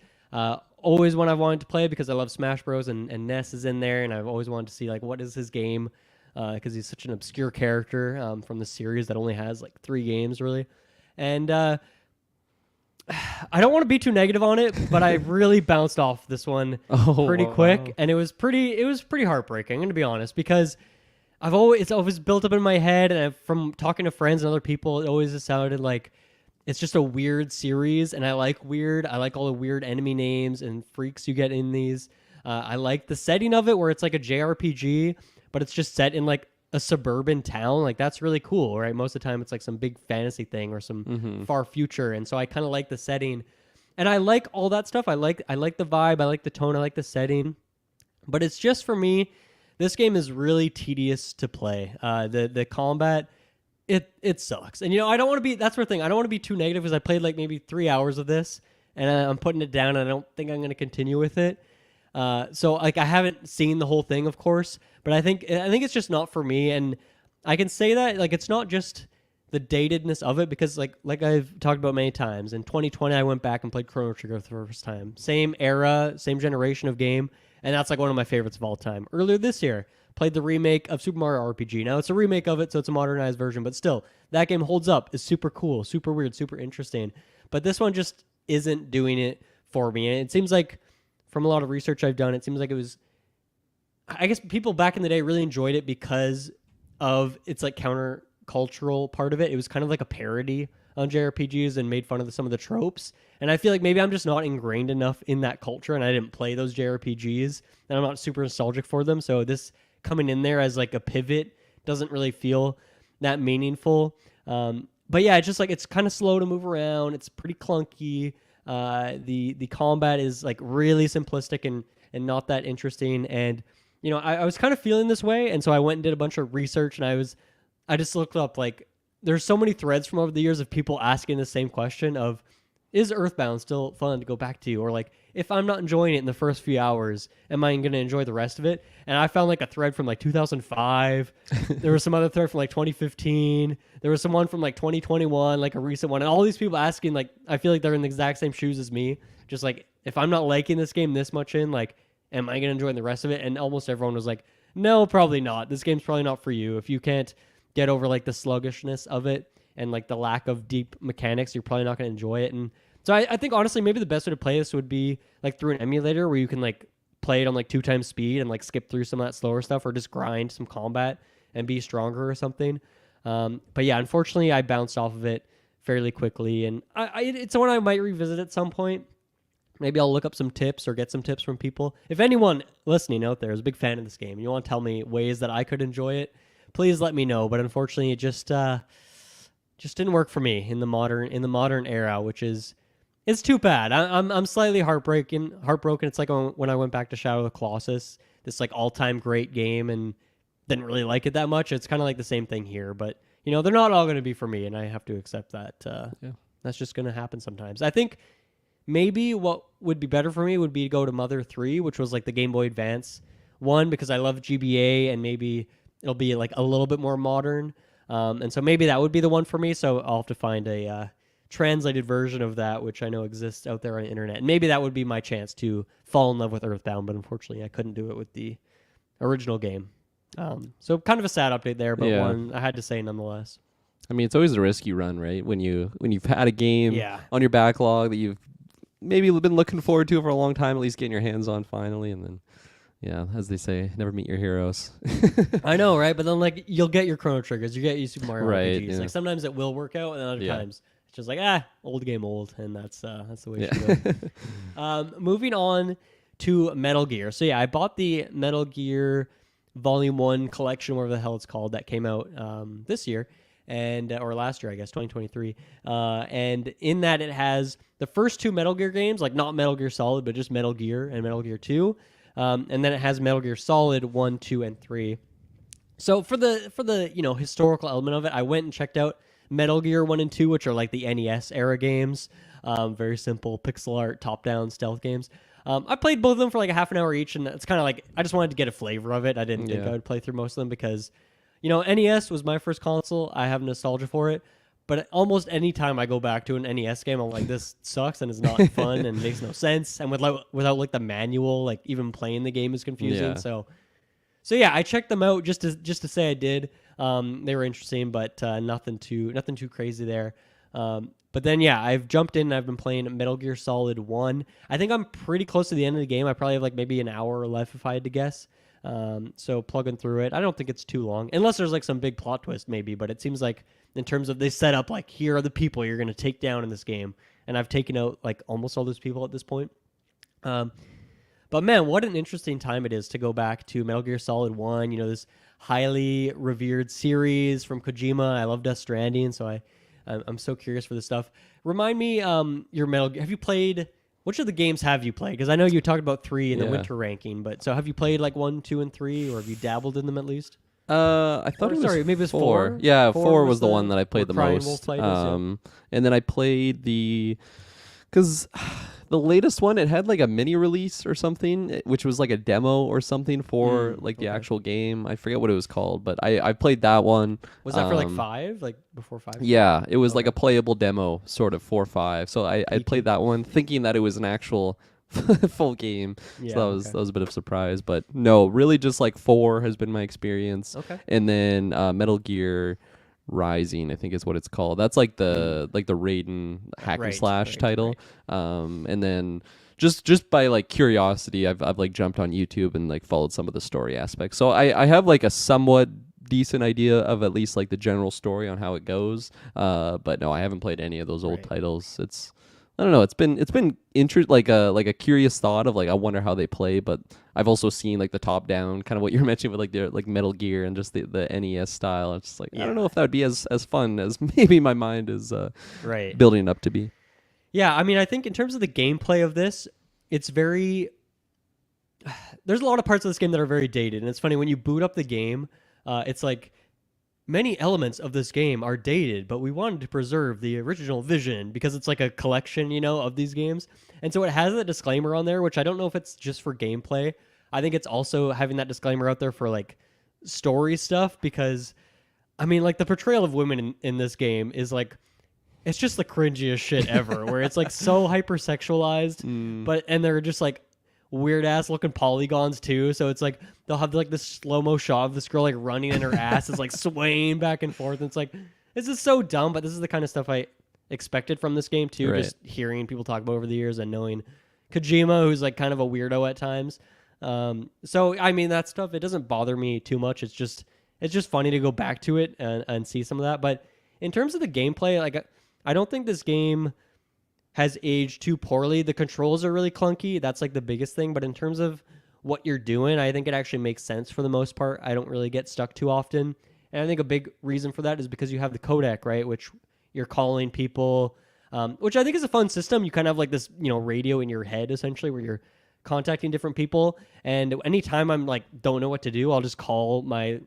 Always one I've wanted to play because I love Smash Bros. And Ness is in there, and I've always wanted to see, like, what is his game, because he's such an obscure character from the series that only has, like, 3 games, really. And I don't want to be too negative on it, but I really bounced off this one pretty quick, wow. and it was pretty heartbreaking, I'm going to be honest, because it's always built up in my head, and from talking to friends and other people, it always just sounded like it's just a weird series, and I like weird. I like all the weird enemy names and freaks you get in these. I like the setting of it, where it's like a JRPG, but it's just set in like a suburban town. Like, that's really cool, right? Most of the time, it's like some big fantasy thing or some far future, and so I kind of like the setting, and I like all that stuff. I like the vibe. I like the tone. I like the setting, but it's just, for me, this game is really tedious to play. The combat, it sucks. And I don't want to be, that's the thing. I don't want to be too negative because I played like maybe 3 hours of this and I'm putting it down, and I don't think I'm going to continue with it. So like, I haven't seen the whole thing, of course, but I think it's just not for me. And I can say that, like, it's not just the datedness of it, because like I've talked about many times, in 2020 I went back and played Chrono Trigger for the first time. Same era, same generation of game. And that's like one of my favorites of all time. Earlier this year, played the remake of Super Mario RPG. Now, it's a remake of it, so it's a modernized version, but still, that game holds up. It's super cool, super weird, super interesting. But this one just isn't doing it for me. And it seems like, from a lot of research I've done, it seems like it was, I guess people back in the day really enjoyed it because of its like counter-cultural part of it. It was kind of like a parody on JRPGs and made fun of some of the tropes. And I feel like maybe I'm just not ingrained enough in that culture, and I didn't play those JRPGs, and I'm not super nostalgic for them. So this coming in there as like a pivot doesn't really feel that meaningful. But yeah, it's just like, it's kind of slow to move around. It's pretty clunky. The combat is like really simplistic and not that interesting. And I was kind of feeling this way, and so I went and did a bunch of research, and I just looked up, like, there's so many threads from over the years of people asking the same question of, is Earthbound still fun to go back to? Or like, if I'm not enjoying it in the first few hours, am I going to enjoy the rest of it? And I found like a thread from like 2005. There was some other thread from like 2015. There was some one from like 2021, like a recent one. And all these people asking, like, I feel like they're in the exact same shoes as me. Just like, if I'm not liking this game this much in, like, am I going to enjoy the rest of it? And almost everyone was like, no, probably not. This game's probably not for you. If you can't get over like the sluggishness of it and like the lack of deep mechanics, you're probably not going to enjoy it. And so I think, honestly, maybe the best way to play this would be like through an emulator where you can like play it on like 2 times speed and like skip through some of that slower stuff, or just grind some combat and be stronger or something. But yeah, unfortunately, I bounced off of it fairly quickly, and it's one I might revisit at some point. Maybe I'll look up some tips or get some tips from people. If anyone listening out there is a big fan of this game and you want to tell me ways that I could enjoy it, please let me know. But unfortunately, it just didn't work for me in the modern era, which is, it's too bad. I'm slightly heartbroken. It's like when I went back to Shadow of the Colossus, this like all-time great game, and didn't really like it that much. It's kind of like the same thing here, but they're not all going to be for me, and I have to accept that. That's just going to happen sometimes. I think maybe what would be better for me would be to go to Mother 3, which was like the Game Boy Advance one, because I love GBA, and maybe it'll be like a little bit more modern. And so maybe that would be the one for me. So I'll have to find a translated version of that, which I know exists out there on the internet. And maybe that would be my chance to fall in love with Earthbound, but unfortunately I couldn't do it with the original game. So kind of a sad update there, but one I had to say nonetheless. I mean, it's always a risky run, right? When you've had a game on your backlog that you've maybe been looking forward to for a long time, at least getting your hands on finally, and then, yeah, as they say, never meet your heroes. I know, right? But then, like, you'll get your Chrono Triggers, you get your Super Mario Right, RPGs. yeah. Like, sometimes it will work out, and then other times It's just like, old game old, and that's the way it Yeah. should go. Moving on to Metal Gear. So yeah, I bought the Metal Gear Volume 1 collection, whatever the hell it's called, that came out this year, and or last year, I guess, 2023. And in that, it has the first 2 Metal Gear games, like not Metal Gear Solid, but just Metal Gear and Metal Gear 2. And then it has Metal Gear Solid 1, 2, and 3. So for the historical element of it, I went and checked out Metal Gear 1 and 2, which are like the NES era games. Very simple pixel art, top-down stealth games. I played both of them for like a half an hour each, and it's kind of like I just wanted to get a flavor of it. I didn't think I would play through most of them because, NES was my first console. I have nostalgia for it. But almost any time I go back to an NES game, I'm like, this sucks and is not fun and makes no sense. And without like the manual, like even playing the game is confusing. Yeah. So yeah, I checked them out just to say I did. They were interesting, but nothing too crazy there. But then yeah, I've jumped in and I've been playing Metal Gear Solid 1. I think I'm pretty close to the end of the game. I probably have like maybe an hour left if I had to guess. So plugging through it, I don't think it's too long, unless there's like some big plot twist maybe. But it seems like in terms of they set up like here are the people you're gonna take down in this game, and I've taken out like almost all those people at this point. But man, what an interesting time it is to go back to Metal Gear Solid 1. This highly revered series from Kojima. I love Death Stranding, so I'm so curious for this stuff. Remind me, your Metal Gear. Have you played? Which of the games have you played? Because I know you talked about 3 in the winter ranking, but so have you played like 1, 2, and 3, or have you dabbled in them at least? I thought it was maybe it was 4. Yeah, 4 was was the one that I played the Crying most. Wolf played us, And then I played because the latest one, it had like a mini release or something, which was like a demo or something for like the actual game. I forget what it was called, but I played that one. Was that for like 5, like before 5? Yeah, it was like a playable demo, sort of 4-5. So I played that one, thinking that it was an actual full game. Yeah, so that was a bit of a surprise, but no, really just like 4 has been my experience. Okay. And then Metal Gear Rising, I think is what it's called. That's like the Raiden hack and slash title. Right. And then just by like curiosity, I've like jumped on YouTube and like followed some of the story aspects. So I have like a somewhat decent idea of at least like the general story on how it goes. But no, I haven't played any of those old titles. I don't know. It's been like a curious thought of like I wonder how they play, but I've also seen like the top down kind of what you're mentioning with like the like Metal Gear and just the NES style. It's just like I don't know if that would be as fun as maybe my mind is building up to be. Yeah, I mean, I think in terms of the gameplay of this, it's very. There's a lot of parts of this game that are very dated, and it's funny when you boot up the game. It's like many elements of this game are dated, but we wanted to preserve the original vision because it's like a collection, of these games. And so it has that disclaimer on there, which I don't know if it's just for gameplay. I think it's also having that disclaimer out there for like story stuff because, I mean, like the portrayal of women in this game is like, it's just the cringiest shit ever, where it's like so hypersexualized, and they're just like weird ass looking polygons too. So it's like they'll have like this slow-mo shot of this girl like running and her ass is like swaying back and forth. And it's like, this is so dumb, but this is the kind of stuff I expected from this game too. Just hearing people talk about over the years and knowing Kojima, who's like kind of a weirdo at times. So I mean, that stuff, it doesn't bother me too much. It's just funny to go back to it and see some of that. But in terms of the gameplay, like I don't think this game has aged too poorly. The controls are really clunky. That's like the biggest thing. But in terms of what you're doing, I think it actually makes sense for the most part. I don't really get stuck too often. And I think a big reason for that is because you have the codec, right? Which you're calling people, which I think is a fun system. You kind of have like this, radio in your head essentially where you're contacting different people. And anytime I'm like, don't know what to do, I'll just call my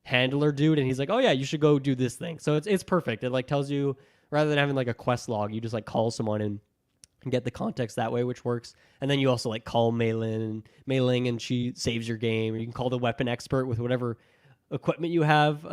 handler dude. And he's like, oh yeah, you should go do this thing. So it's perfect. It like tells you, rather than having like a quest log, you just like call someone and get the context that way, which works. And then you also like call Mei Ling and she saves your game. Or you can call the weapon expert with whatever equipment you have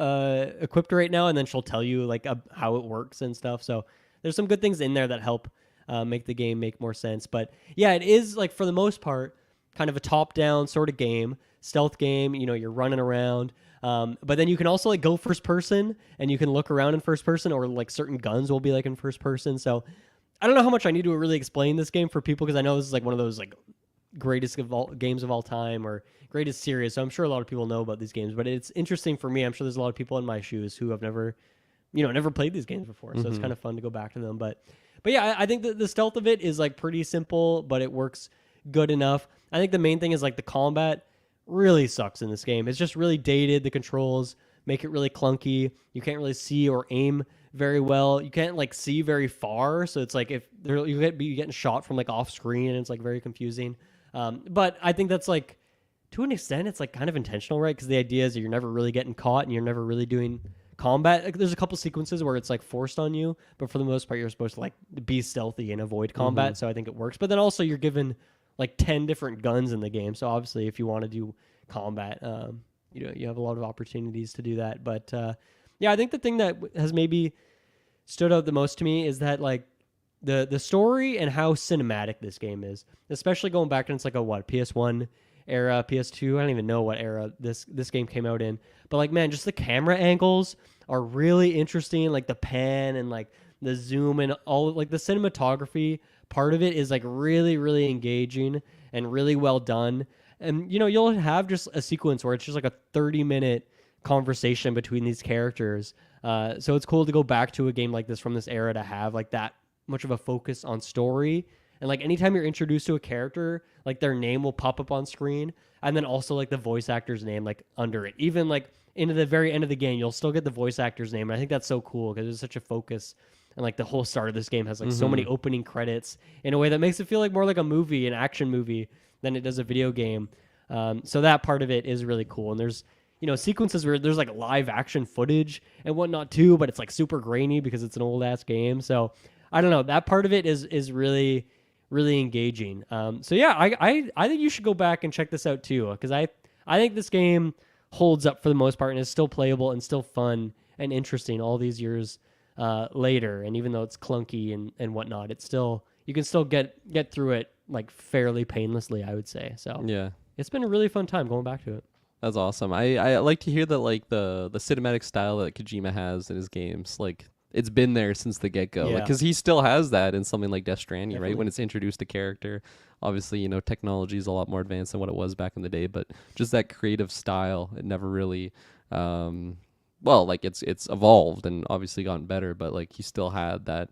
equipped right now, and then she'll tell you like how it works and stuff. So there's some good things in there that help make the game make more sense. But yeah, it is like for the most part kind of a top-down sort of game, stealth game. You're running around. But then you can also like go first person and you can look around in first person, or like certain guns will be like in first person. So I don't know how much I need to really explain this game for people, because I know this is like one of those like greatest games of all time or greatest series. So I'm sure a lot of people know about these games, but it's interesting for me. I'm sure there's a lot of people in my shoes who have never never played these games before, so it's kind of fun to go back to them. But yeah, I think that the stealth of it is like pretty simple, but it works good enough. I think the main thing is like the combat really sucks in this game. It's just really dated. The controls make it really clunky. You can't really see or aim very well. You can't like see very far, so it's like if you be getting shot from like off screen, and it's like very confusing. But I think that's like to an extent, it's like kind of intentional, right? Because the idea is that you're never really getting caught, and you're never really doing combat. Like, there's a couple sequences where it's like forced on you, but for the most part, you're supposed to like be stealthy and avoid combat. So I think it works. But then also you're given like 10 different guns in the game. So obviously, if you want to do combat, you have a lot of opportunities to do that. But yeah, I think the thing that has maybe stood out the most to me is that like the story and how cinematic this game is, especially going back, and it's like a PS1 era, PS2. I don't even know what era this game came out in, but like, man, just the camera angles are really interesting. Like the pan and like the zoom and all, like the cinematography part of it is like really, really engaging and really well done. And you'll have just a sequence where it's just like a 30-minute conversation between these characters. So it's cool to go back to a game like this from this era to have like that much of a focus on story. And like anytime you're introduced to a character, like their name will pop up on screen, and then also like the voice actor's name like under it. Even like into the very end of the game, you'll still get the voice actor's name. And I think that's so cool because there's such a focus. And like the whole start of this game has like so many opening credits in a way that makes it feel like more like a movie, an action movie, than it does a video game. So that part of it is really cool. And there's sequences where there's like live action footage and whatnot too, but it's like super grainy because it's an old ass game. So I don't know, that part of it is really, really engaging. So yeah, I think you should go back and check this out too, because I think this game holds up for the most part and is still playable and still fun and interesting all these years later. And even though it's clunky and whatnot, it's still, you can still get through it like fairly painlessly, I would say. So yeah, it's been a really fun time going back to it. That's awesome. I like to hear that like the cinematic style that Kojima has in his games, like it's been there since the get-go. Yeah. Because he still has that in something like Death Stranding, Definitely. right? When it's introduced a character. Obviously, technology is a lot more advanced than what it was back in the day, but just that creative style, it never really like it's evolved and obviously gotten better, but like he still had that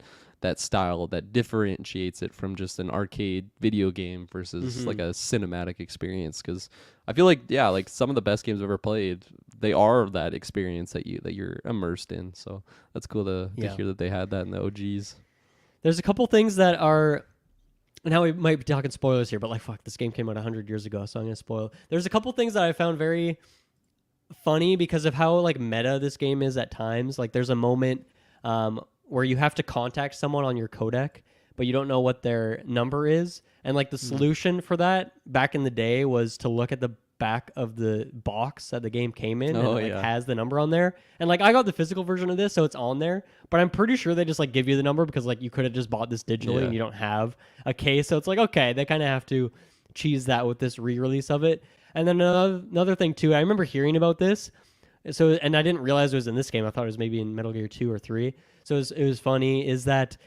style that differentiates it from just an arcade video game versus like a cinematic experience. Because I feel like like some of the best games I've ever played, they are that experience that you're immersed in. So that's cool to hear that they had that in the OGs. There's a couple things that are, now we might be talking spoilers here, but like fuck, this game came out 100 years ago, so I'm gonna spoil. There's a couple things that I found very funny because of how like meta this game is at times. Like there's a moment where you have to contact someone on your codec, but you don't know what their number is. And like the solution for that back in the day was to look at the back of the box that the game came in, and it has the number on there. And like I got the physical version of this, so it's on there, but I'm pretty sure they just like give you the number because like you could have just bought this digitally and you don't have a case. So it's like, okay, they kind of have to cheese that with this re-release of it. And then another thing too, I remember hearing about this. So, and I didn't realize it was in this game. I thought it was maybe in Metal Gear 2 or 3. So it was funny is that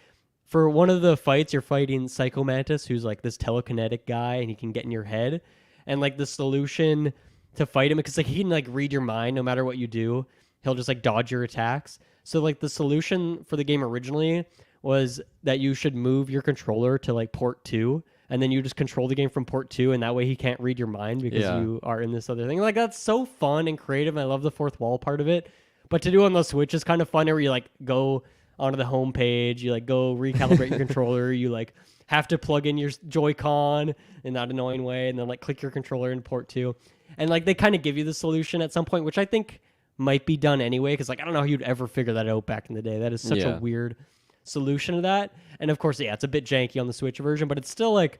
for one of the fights, you're fighting Psycho Mantis, who's like this telekinetic guy, and he can get in your head. And like the solution to fight him, because like he can like read your mind no matter what you do. He'll just like dodge your attacks. So like the solution for the game originally was that you should move your controller to like port 2. And then you just control the game from port 2, and that way he can't read your mind because you are in this other thing. Like, that's so fun and creative, and I love the fourth wall part of it. But to do on the Switch is kind of fun, where you, like, go onto the home page, you, like, go recalibrate your controller, you, like, have to plug in your Joy-Con in that annoying way, and then, like, click your controller in port 2. And, like, they kind of give you the solution at some point, which I think might be done anyway, because, like, I don't know how you'd ever figure that out back in the day. That is such a weird solution to that. And of course, it's a bit janky on the Switch version, but it's still like,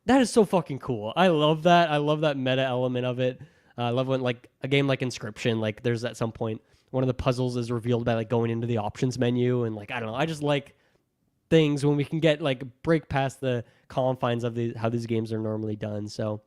that is so fucking cool. I love that. I love that meta element of it. I love when like a game like Inscription, like there's at some point one of the puzzles is revealed by like going into the options menu, and like I don't know, I just like things when we can get like break past the confines of how these games are normally done. So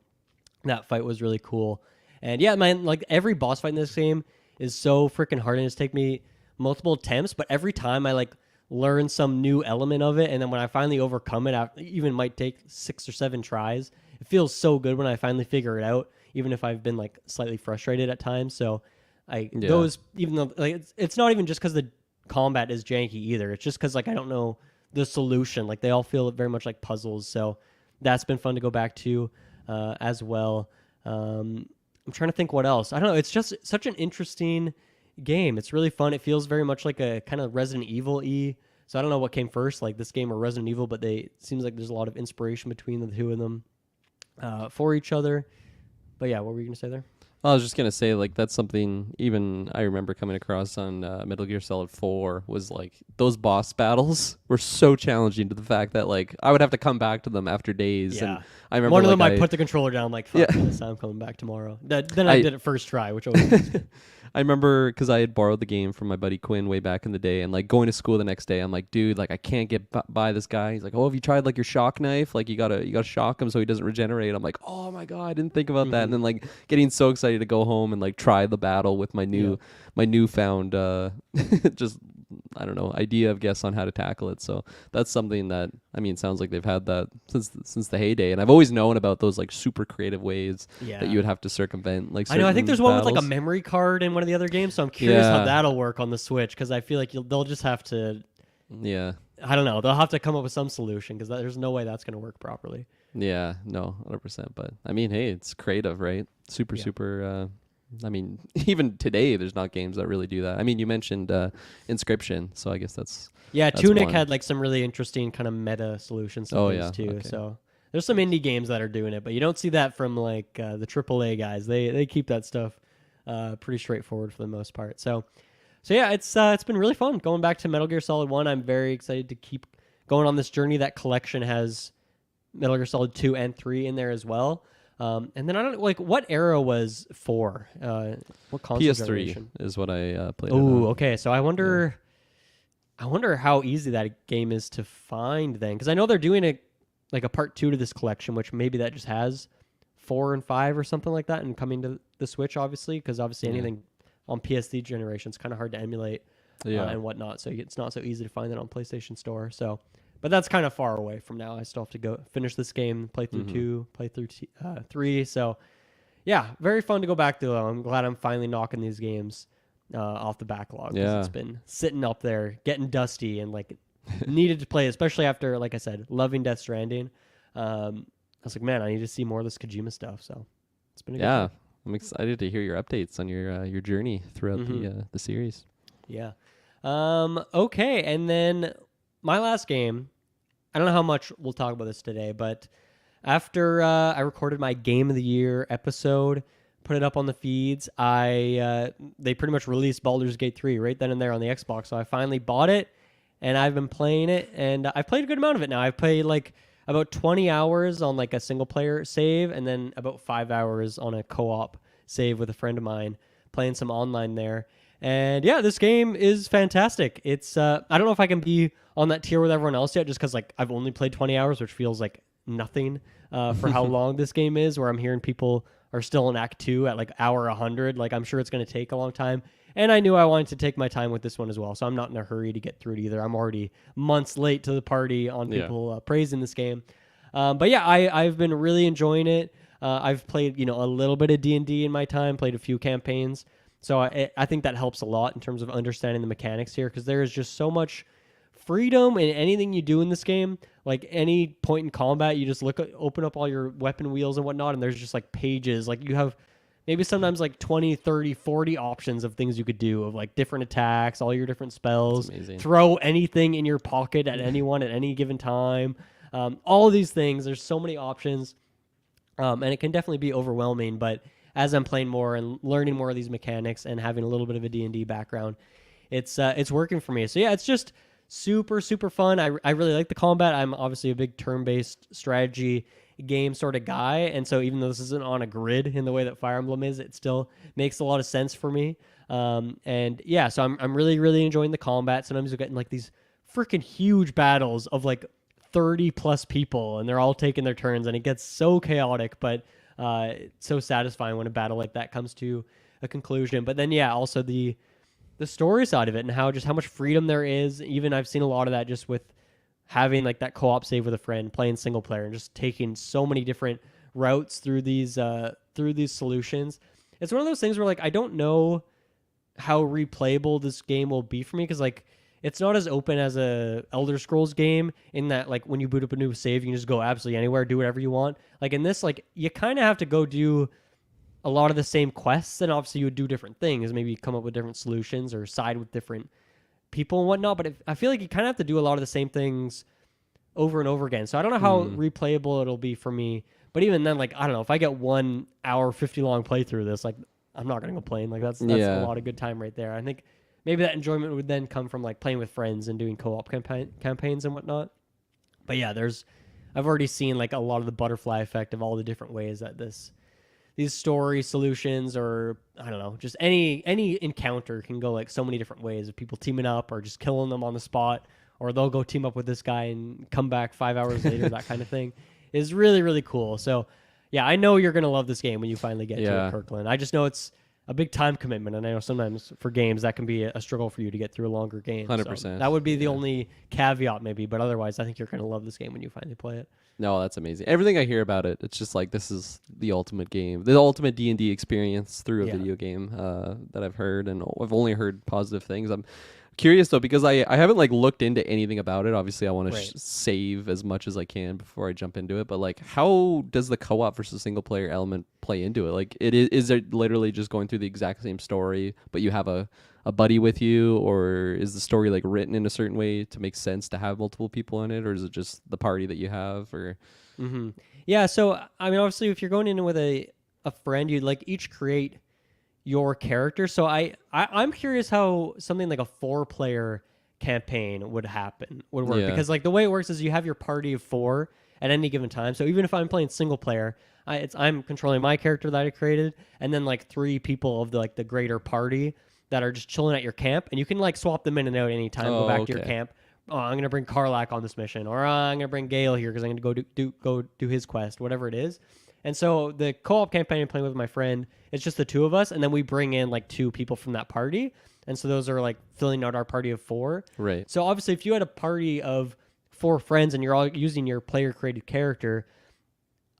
that fight was really cool. And yeah, man, like every boss fight in this game is so freaking hard, and it's taken me multiple attempts, but every time I like learn some new element of it, and then when I finally overcome it, it even might take 6 or 7 tries. It feels so good when I finally figure it out, even if I've been like slightly frustrated at times. So those, even though like it's not even just because the combat is janky either. It's just because like I don't know the solution. Like they all feel very much like puzzles. So that's been fun to go back to as well. I'm trying to think what else. I don't know. It's just such an interesting game. It's really fun. It feels very much like a kind of Resident Evil-y. So I don't know what came first, like this game or Resident Evil, but it seems like there's a lot of inspiration between the two of them for each other. But yeah, what were you going to say there? I was just gonna say, like, that's something even I remember coming across on Metal Gear Solid 4 was like those boss battles were so challenging to the fact that like I would have to come back to them after days. Yeah. And I remember one of them like, I put the controller down like, fuck this, I'm coming back tomorrow. Then I did it first try, which always I remember because I had borrowed the game from my buddy Quinn way back in the day, and like going to school the next day, I'm like, dude, like I can't get by this guy. He's like, oh, have you tried like your shock knife? Like you gotta shock him so he doesn't regenerate. I'm like, oh my god, I didn't think about that. And then like getting so excited to go home and like try the battle with my newfound just I don't know idea of guess on how to tackle it. So that's something that I mean sounds like they've had that since the heyday, and I've always known about those like super creative ways that you would have to circumvent like. I know. I think there's one with like a battles. memory card in one of the other games, so I'm curious how that'll work on the Switch because I feel like they'll just have to. Yeah. I don't know. They'll have to come up with some solution because there's no way that's going to work properly. Yeah. No. 100%. But I mean, hey, it's creative, right? Super. I mean, even today, there's not games that really do that. I mean, you mentioned Inscription, so I guess that's Tunic one. had like some really interesting kind of meta solutions to things too. Okay. So there's some indie games that are doing it, but you don't see that from like the AAA guys. They keep that stuff pretty straightforward for the most part. So yeah, it's been really fun going back to Metal Gear Solid 1. I'm very excited to keep going on this journey. That collection has Metal Gear Solid 2 and 3 in there as well. And then I don't know, like what era was 4? What console PS3 generation? is what I played. Oh, okay. So I wonder how easy that game is to find then, because I know they're doing a part 2 to this collection, which maybe that just has 4 and 5 or something like that, and coming to the Switch, obviously, because obviously anything on PSD generation is kind of hard to emulate and whatnot. So it's not so easy to find that on PlayStation Store. So. But that's kind of far away from now. I still have to go finish this game, play through 2, play through 3. So, yeah, very fun to go back to, though. I'm glad I'm finally knocking these games off the backlog. Yeah. It's been sitting up there, getting dusty, and, like, needed to play, especially after, like I said, loving Death Stranding. I was like, man, I need to see more of this Kojima stuff. So, it's been a good time. I'm excited to hear your updates on your journey throughout the series. Yeah. Okay, and then... my last game, I don't know how much we'll talk about this today, but after I recorded my Game of the Year episode, put it up on the feeds, they pretty much released Baldur's Gate 3 right then and there on the Xbox. So I finally bought it, and I've been playing it, and I've played a good amount of it now. I've played like about 20 hours on like a single-player save, and then about 5 hours on a co-op save with a friend of mine, playing some online there. And yeah, this game is fantastic. It's I don't know if I can be on that tier with everyone else yet, just because like I've only played 20 hours, which feels like nothing for how long this game is. Where I'm hearing people are still in Act 2 at like hour 100. Like I'm sure it's going to take a long time. And I knew I wanted to take my time with this one as well, so I'm not in a hurry to get through it either. I'm already months late to the party on people praising this game. But yeah, I've been really enjoying it. I've played a little bit of D&D in my time, played a few campaigns. So I think that helps a lot in terms of understanding the mechanics here, because there is just so much freedom in anything you do in this game. Like any point in combat, you just open up all your weapon wheels and whatnot, and there's just like pages. Like you have maybe sometimes like 20, 30, 40 options of things you could do, of like different attacks, all your different spells. Throw anything in your pocket at anyone at any given time. All of these things, there's so many options, and it can definitely be overwhelming, but as I'm playing more and learning more of these mechanics and having a little bit of a D&D background, it's working for me. So yeah, it's just super, super fun. I really like the combat. I'm obviously a big turn-based strategy game sort of guy, and so even though this isn't on a grid in the way that Fire Emblem is, it still makes a lot of sense for me. And yeah, so I'm really, really enjoying the combat. Sometimes you're getting like these freaking huge battles of like 30 plus people, and they're all taking their turns, and it gets so chaotic, but it's so satisfying when a battle like that comes to a conclusion. But then, yeah, also the story side of it and how much freedom there is. Even I've seen a lot of that just with having like that co-op save with a friend, playing single player, and just taking so many different routes through these solutions. It's one of those things where like I don't know how replayable this game will be for me, because like it's not as open as a Elder Scrolls game in that like when you boot up a new save, you can just go absolutely anywhere, do whatever you want. Like in this, like you kind of have to go do a lot of the same quests, and obviously you would do different things, maybe come up with different solutions or side with different people and whatnot. But I feel like you kind of have to do a lot of the same things over and over again. So I don't know how replayable it'll be for me. But even then, like I don't know, if I get 1 hour 50 long playthrough of this, like I'm not gonna complain. Like that's a lot of good time right there. I think maybe that enjoyment would then come from like playing with friends and doing co-op campaigns and whatnot. But yeah, I've already seen like a lot of the butterfly effect of all the different ways that these story solutions, or I don't know, just any encounter can go like so many different ways of people teaming up or just killing them on the spot, or they'll go team up with this guy and come back 5 hours later. That kind of thing is really, really cool. So yeah, I know you're going to love this game when you finally get to it, Kirkland. I just know it's a big time commitment, and I know sometimes for games that can be a struggle for you to get through a longer game. 100%. So that would be the only caveat maybe, but otherwise I think you're going to love this game when you finally play it. No, that's amazing. Everything I hear about it, it's just like this is the ultimate game, the ultimate D&D experience through a video game that I've heard, and I've only heard positive things. I'm curious though, because I haven't like looked into anything about it. Obviously I want to save as much as I can before I jump into it, but like how does the co-op versus single player element play into it? Like is it literally just going through the exact same story, but you have a buddy with you, or is the story like written in a certain way to make sense to have multiple people in it, or is it just the party that you have? Or Yeah, so I mean obviously if you're going in with a friend, you'd like each create your character. So I'm curious how something like a 4-player campaign would work, because like the way it works is you have your party of 4 at any given time. So even if I'm playing single player, I'm controlling my character that I created, and then like 3 people of the greater party that are just chilling at your camp, and you can like swap them in and out anytime. Go back to your camp. Oh, I'm gonna bring Karlak on this mission, or I'm gonna bring Gale here because I'm gonna go do his quest, whatever it is. And so the co-op campaign I'm playing with my friend, it's just the 2 of us, and then we bring in like 2 people from that party, and so those are like filling out our party of 4. Right. So obviously, if you had a party of 4 friends and you're all using your player-created character,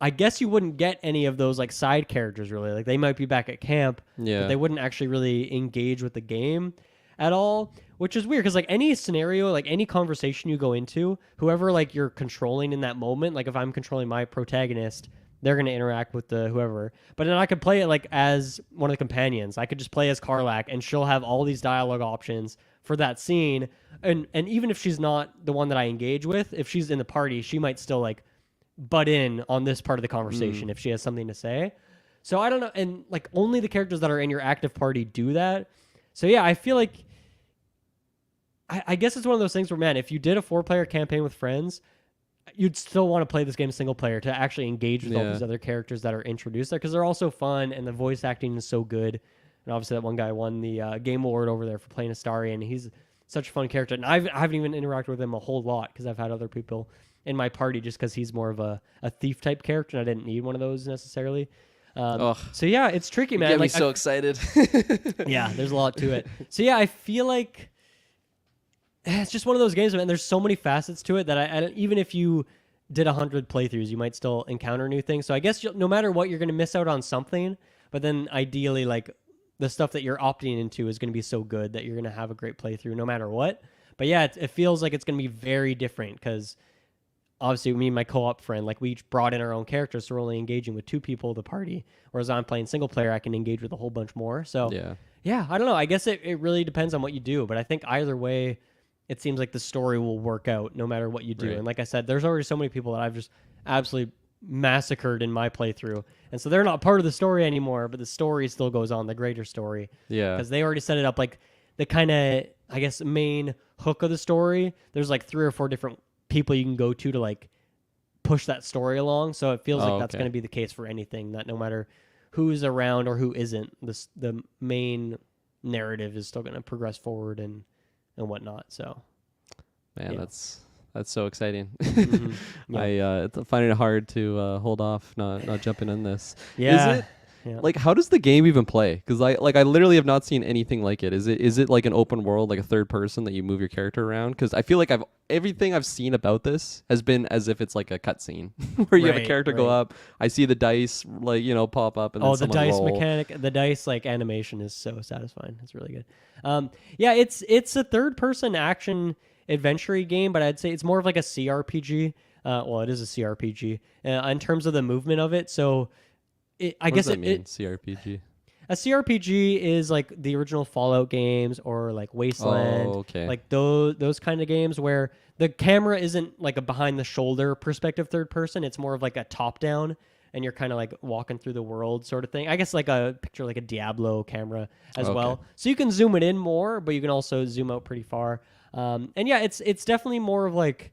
I guess you wouldn't get any of those like side characters really. Like they might be back at camp, but they wouldn't actually really engage with the game at all, which is weird because like any scenario, like any conversation you go into, whoever like you're controlling in that moment, like if I'm controlling my protagonist, they're going to interact with the whoever. But then I could play it like as one of the companions. I could just play as Karlak, and she'll have all these dialogue options for that scene. And even if she's not the one that I engage with, if she's in the party, she might still like butt in on this part of the conversation if she has something to say. So I don't know. And like only the characters that are in your active party do that. So yeah, I feel like I guess it's one of those things where, man, if you did a 4-player campaign with friends, you'd still want to play this game single player to actually engage with all these other characters that are introduced there, because they're all so fun and the voice acting is so good. And obviously that one guy won the Game Award over there for playing Astarion, and he's such a fun character. And I haven't even interacted with him a whole lot because I've had other people in my party just because he's more of a thief type character, and I didn't need one of those necessarily. So yeah, it's tricky, man. You get me so excited. Yeah, there's a lot to it. So yeah, I feel like it's just one of those games, man. There's so many facets to it that I even if you did 100 playthroughs, you might still encounter new things. So I guess no matter what, you're going to miss out on something. But then ideally, like the stuff that you're opting into is going to be so good that you're going to have a great playthrough no matter what. But yeah, it feels like it's going to be very different because obviously me and my co-op friend, like we each brought in our own characters, so we're only engaging with 2 people of the party. Whereas I'm playing single player, I can engage with a whole bunch more. So yeah, I don't know. I guess it really depends on what you do. But I think either way, it seems like the story will work out no matter what you do. Right. And like I said, there's already so many people that I've just absolutely massacred in my playthrough. And so they're not part of the story anymore, but the story still goes on, the greater story. Yeah. Because they already set it up like the kind of, I guess, main hook of the story. There's like 3 or 4 different people you can go to like push that story along. So it feels like that's going to be the case for anything, that no matter who's around or who isn't, the main narrative is still going to progress forward and whatnot. So man, that's so exciting. I find it hard to hold off not jumping in this. Is Yeah. Like, how does the game even play? Because I literally have not seen anything like it. Is it like an open world, like a third person that you move your character around? Because I feel like everything I've seen about this has been as if it's like a cutscene where you have a character go up. I see the dice like pop up and then The someone dice roll. mechanic, the dice like animation is so satisfying. It's really good. Yeah, it's a third person action adventure game, but I'd say it's more of like a CRPG. Well, it is a CRPG in terms of the movement of it. So I What guess does that mean? CRPG. a CRPG is like the original Fallout games or like Wasteland, Oh, okay. like those kind of games where the camera isn't like a behind the shoulder perspective third person. It's more of like a top down, and you're kind of like walking through the world sort of thing. I guess like a picture like a Diablo camera as well. So you can zoom it in more, but you can also zoom out pretty far. And yeah, it's definitely more of like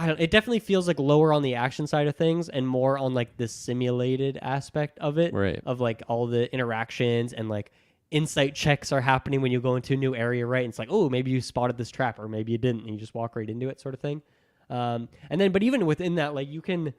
it definitely feels like lower on the action side of things and more on like the simulated aspect of it, Right. of like all the interactions and like insight checks are happening when you go into a new area, right? And it's like, oh, maybe you spotted this trap or maybe you didn't, and you just walk right into it sort of thing. And then, but even within that, like you can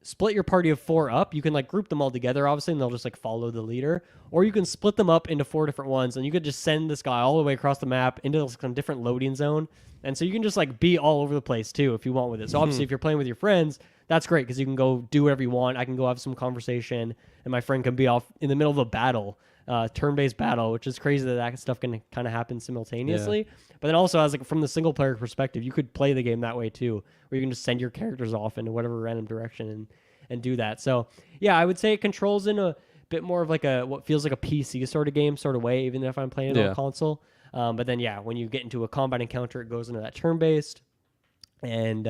split your party of 4 up. You can like group them all together, obviously, and they'll just like follow the leader. Or you can split them up into 4 different ones, and you could just send this guy all the way across the map into some different loading zone. And so you can just like be all over the place too if you want with it. So obviously, if you're playing with your friends, that's great because you can go do whatever you want. I can go have some conversation, and my friend can be off in the middle of a battle, turn-based battle, which is crazy that stuff can kind of happen simultaneously. Yeah. But then also, as like from the single-player perspective, you could play the game that way too, where you can just send your characters off into whatever random direction and do that. So yeah, I would say it controls in a bit more of like what feels like a PC sort of game sort of way, even if I'm playing it on console. But then yeah, when you get into a combat encounter, it goes into that turn-based and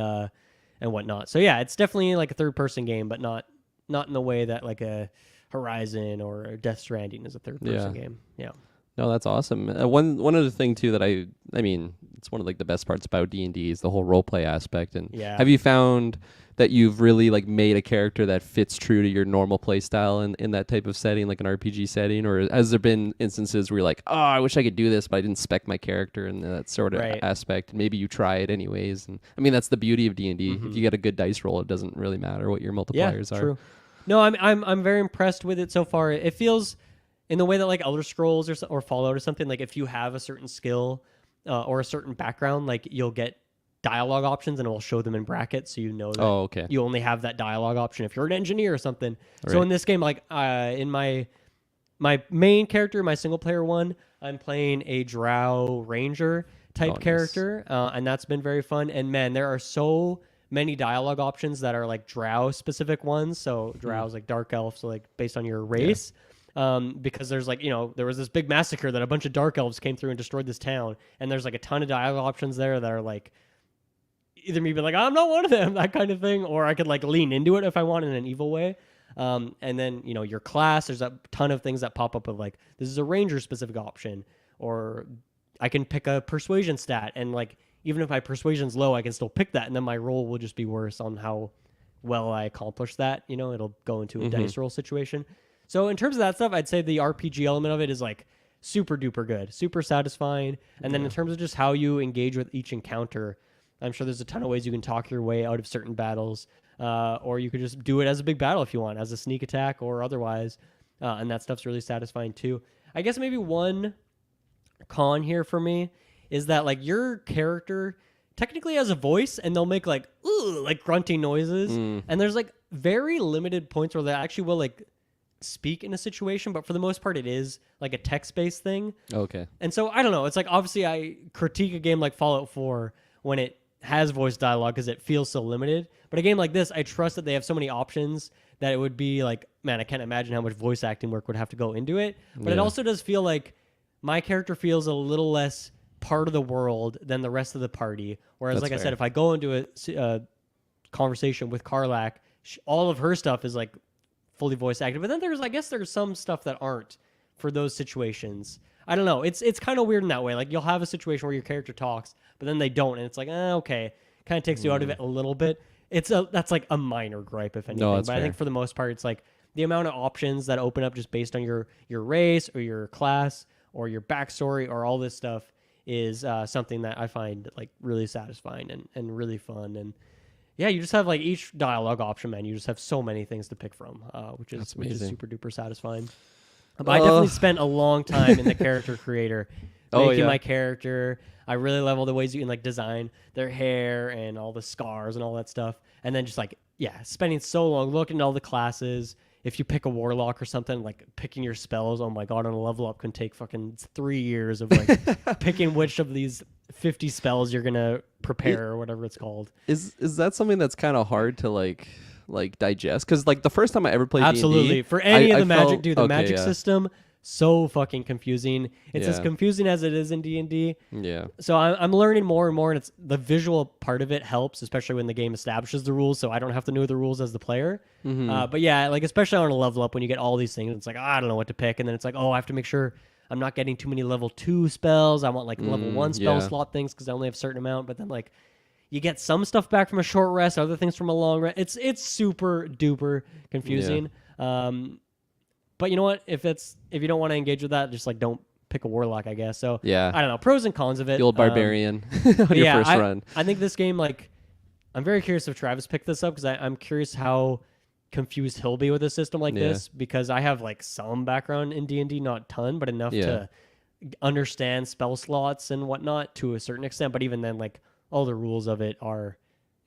whatnot. So yeah, it's definitely like a third-person game, but not in the way that like a Horizon or a Death Stranding is a third-person game. Yeah. No, that's awesome. One other thing too that I mean, it's one of like the best parts about D&D is the whole role play aspect. And have you found that you've really like made a character that fits true to your normal play style in that type of setting, like an RPG setting? Or has there been instances where you're like, oh, I wish I could do this, but I didn't spec my character in that sort of aspect? And maybe you try it anyways. And I mean, that's the beauty of D&D. If you get a good dice roll, it doesn't really matter what your multipliers are. True. No, I'm very impressed with it so far. It feels in the way that like Elder Scrolls or Fallout or something, like if you have a certain skill or a certain background, like you'll get dialogue options and it will show them in brackets, so you know that you only have that dialogue option if you're an engineer or something. Right. So in this game, like in my main character, my single player one, I'm playing a Drow Ranger type character, and that's been very fun. And man, there are so many dialogue options that are like Drow specific ones. So Drow's like dark elf, so like based on your race. Yeah. Because there's like, there was this big massacre that a bunch of dark elves came through and destroyed this town. And there's like a ton of dialogue options there that are like, either me being like, I'm not one of them, that kind of thing. Or I could like lean into it if I want in an evil way. And then, your class, there's a ton of things that pop up of like, this is a ranger specific option. Or I can pick a persuasion stat. And like, even if my persuasion's low, I can still pick that. And then my roll will just be worse on how well I accomplish that. It'll go into a dice roll situation. So in terms of that stuff, I'd say the RPG element of it is like super duper good, super satisfying. And then in terms of just how you engage with each encounter, I'm sure there's a ton of ways you can talk your way out of certain battles, or you could just do it as a big battle if you want, as a sneak attack or otherwise. And that stuff's really satisfying too. I guess maybe one con here for me is that like your character technically has a voice and they'll make like, ooh, like grunting noises. And there's like very limited points where they actually will like speak in a situation, but for the most part it is like a text-based thing. Okay. And so I don't know, it's like obviously I critique a game like Fallout 4 when it has voice dialogue because it feels so limited, but a game like this I trust that they have so many options that it would be like, man, I can't imagine how much voice acting work would have to go into it. But it also does feel like my character feels a little less part of the world than the rest of the party, whereas that's like fair. I said, if I go into a conversation with Karlak, all of her stuff is like fully voice acted, but then I guess there's some stuff that aren't for those situations. I don't know. It's kind of weird in that way. Like you'll have a situation where your character talks, but then they don't, and it's like, okay, kind of takes you out of it a little bit. That's like a minor gripe, if anything. But fair. I think for the most part, it's like the amount of options that open up just based on your race or your class or your backstory or all this stuff is something that I find like really satisfying and really fun. And yeah, you just have like each dialogue option, man. You just have so many things to pick from, which is amazing. super duper satisfying. But I definitely spent a long time in the character creator, making my character. I really love all the ways you can like design their hair and all the scars and all that stuff. And then just like, yeah, spending so long looking at all the classes. If you pick a warlock or something, like picking your spells, oh my god, on a level up can take fucking 3 years of like picking which of these 50 spells you're gonna prepare or whatever it's called. Is that something that's kind of hard to like digest? Because like the first time I ever played absolutely D&D, for any of the magic, felt, dude, the magic system so fucking confusing. It's as confusing as it is in D&D. Yeah. So I'm learning more and more, and it's the visual part of it helps, especially when the game establishes the rules, so I don't have to know the rules as the player. But yeah, like especially on a level up when you get all these things, it's like, I don't know what to pick, and then it's like, I have to make sure I'm not getting too many level 2 spells. I want like level 1 spell slot things because I only have a certain amount, but then like you get some stuff back from a short rest, other things from a long rest. It's super duper confusing. But you know what? If you don't want to engage with that, just like don't pick a warlock, I guess. So yeah, I don't know, pros and cons of it. The old barbarian on your first run. I think this game, like, I'm very curious if Travis picked this up because I'm curious how confused he'll be with a system like this, because I have like some background in D&D, not a ton, but enough to understand spell slots and whatnot to a certain extent. But even then, like, all the rules of it are,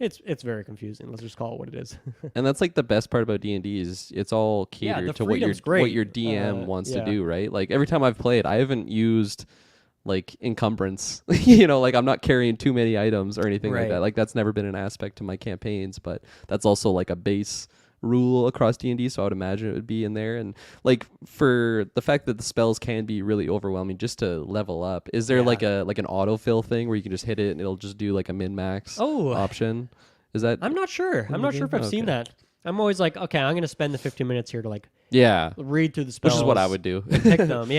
it's very confusing. Let's just call it what it is. And that's like the best part about D&D is it's all catered to what your DM wants to do, right? Like every time I've played, I haven't used like encumbrance. You know, like I'm not carrying too many items or anything like that. Like that's never been an aspect to my campaigns, but that's also like a base rule across D&D, so I would imagine it would be in there. And like for the fact that the spells can be really overwhelming just to level up, is there like an autofill thing where you can just hit it and it'll just do like a min-max option? Is that I'm not sure. I'm not sure if I've seen that. I'm always like, okay, I'm gonna spend the 15 minutes here to like read through the spells, which is what I would do. And pick them.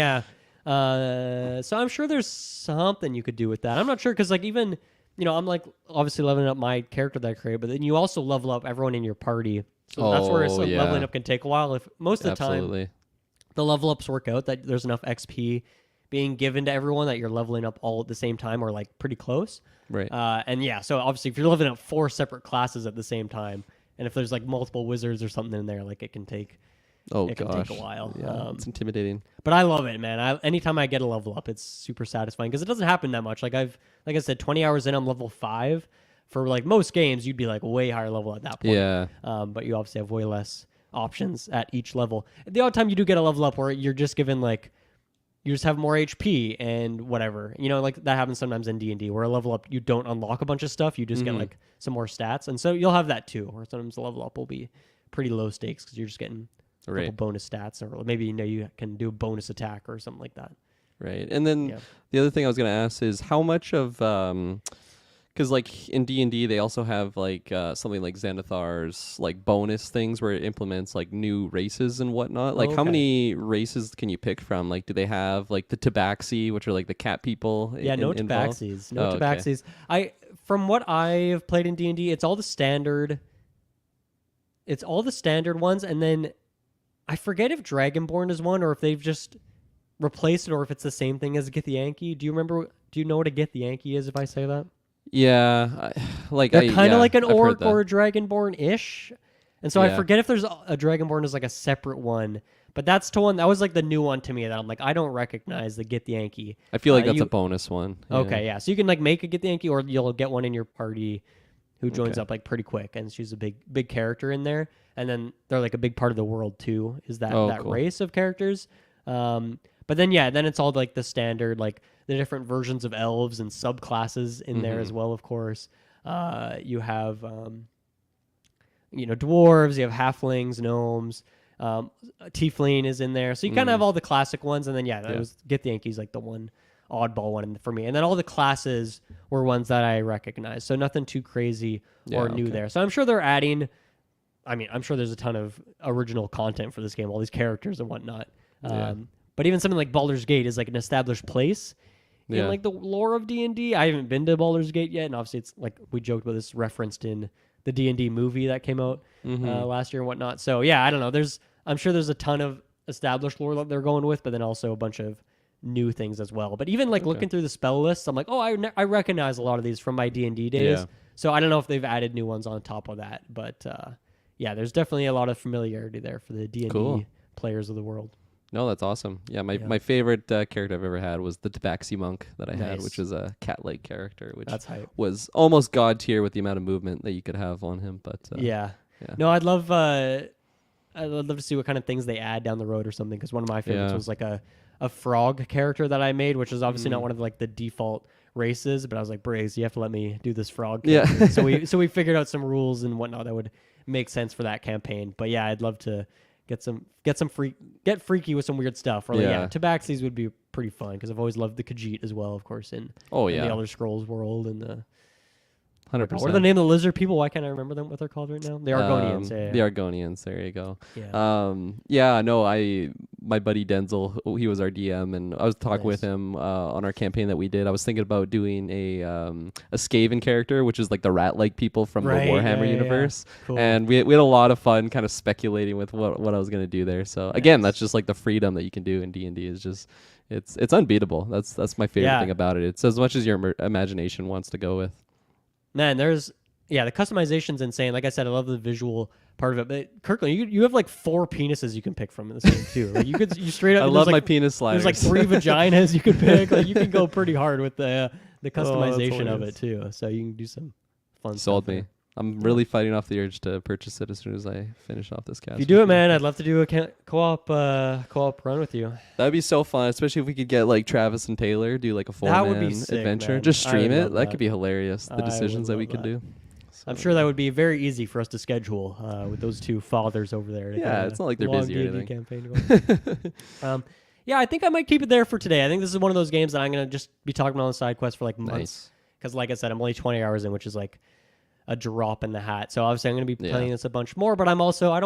So I'm sure there's something you could do with that. I'm not sure because like even, you know, I'm like obviously leveling up my character that I create, but then you also level up everyone in your party. So that's where leveling up can take a while. If most of the time the level ups work out that there's enough XP being given to everyone that you're leveling up all at the same time or like pretty close. Right. And yeah, so obviously if you're leveling up 4 separate classes at the same time, and if there's like multiple wizards or something in there, like it can take can take a while. Yeah, it's intimidating. But I love it, man. Anytime I get a level up, it's super satisfying because it doesn't happen that much. Like I said, 20 hours in, I'm level 5. For like most games, you'd be like way higher level at that point. Yeah. But you obviously have way less options at each level. The odd time you do get a level up where you're just given like, you just have more HP and whatever. You know, like that happens sometimes in D&D where a level up, you don't unlock a bunch of stuff. You just get like some more stats. And so you'll have that too, where sometimes the level up will be pretty low stakes because you're just getting a couple bonus stats, or maybe, you know, you can do a bonus attack or something like that. Right. And then the other thing I was going to ask is how much of... because like in D&D, they also have like something like Xanathar's like bonus things where it implements like new races and whatnot. Like how many races can you pick from? Like do they have like the Tabaxi, which are like the cat people? Yeah, no Tabaxis. No Tabaxis. From what I've played in D&D, it's all the standard. It's all the standard ones, and then I forget if Dragonborn is one or if they've just replaced it or if it's the same thing as Githyanki. Do you know what a Githyanki is if I say that? Yeah, they're kind of like an orc or a dragonborn-ish, and so I forget if there's a dragonborn as like a separate one. But that's the one that was like the new one to me that I'm like, I don't recognize the Githyanki. I feel like that's a bonus one. Yeah. Okay, yeah. So you can like make a Githyanki, or you'll get one in your party who joins up like pretty quick, and she's a big character in there. And then they're like a big part of the world too. Is that cool. Race of characters? But then then it's all like the standard, like the different versions of elves and subclasses in there as well. Of course, you have dwarves, you have halflings, gnomes, tiefling is in there. So you kind of have all the classic ones, and then that was Githyanki's like the one oddball one for me. And then all the classes were ones that I recognized. So nothing too crazy or new there. So I'm sure they're adding. I mean, I'm sure there's a ton of original content for this game, all these characters and whatnot. But even something like Baldur's Gate is like an established place in like the lore of D&D. I haven't been to Baldur's Gate yet, and obviously it's like we joked about this referenced in the D&D movie that came out last year and whatnot. So I don't know. I'm sure there's a ton of established lore that they're going with, but then also a bunch of new things as well. But even like looking through the spell lists, I'm like, I recognize a lot of these from my D&D days. So I don't know if they've added new ones on top of that, but yeah, there's definitely a lot of familiarity there for the D&D Cool. players of the world. No, that's awesome. Yeah, my Yeah. my favorite character I've ever had was the Tabaxi monk that I had, Nice. which is a cat-like character, which That's hype. was almost god tier with the amount of movement that you could have on him. But Yeah. yeah. No, I'd love to see what kind of things they add down the road or something, because one of my favorites Yeah. was like a frog character that I made, which is obviously not one of like the default races, but I was like, Briggs, you have to let me do this frog Yeah. character. so we figured out some rules and whatnot that would make sense for that campaign. But yeah, I'd love to get freaky with some weird stuff. Or like, Yeah. Tabaxis would be pretty fun, because I've always loved the Khajiit as well, of course, in Oh in yeah. the Elder Scrolls world and the 100%. what are the name of the lizard people? Why can't I remember them? What they're called right now? The Argonians. Yeah. The Argonians. There you go. Yeah. Yeah. No, my buddy Denzel, he was our DM, and I was talking with Nice. him on our campaign that we did. I was thinking about doing a Skaven character, which is like the rat-like people from Right, the Warhammer yeah. universe. Cool. And we had a lot of fun kind of speculating with what I was gonna do there. So again, that's just like the freedom that you can do in D&D is just it's unbeatable. That's my favorite Yeah. thing about it. It's as much as your imagination wants to go with. Man, the customization's insane. Like I said, I love the visual part of it. But Kirkland, you have like 4 penises you can pick from in this game too. Like you straight up. I there's love like, my penis sliders. There's like 3 vaginas you could pick. Like you can go pretty hard with the customization of hilarious. it too. So you can do some fun. Sold stuff me. there. I'm really fighting off the urge to purchase it as soon as I finish off this cast. If you do it, man, I'd love to do a co-op run with you. That'd be so fun, especially if we could get like Travis and Taylor do like a full That would be sick, adventure. man. Just I stream would it. love That that. could be hilarious. The I would decisions that we love could that. do. I'm So- sure that would be very easy for us to schedule with those 2 fathers over there. to Yeah, get a it's not like they're long busy or D&D anything. campaign going. Yeah, I think I might keep it there for today. I think this is one of those games that I'm going to just be talking about on Sidequest for like months. Nice. Because like I said, I'm only 20 hours in, which is like a drop in the hat. So obviously I'm going to be Yeah. playing this a bunch more, but I don't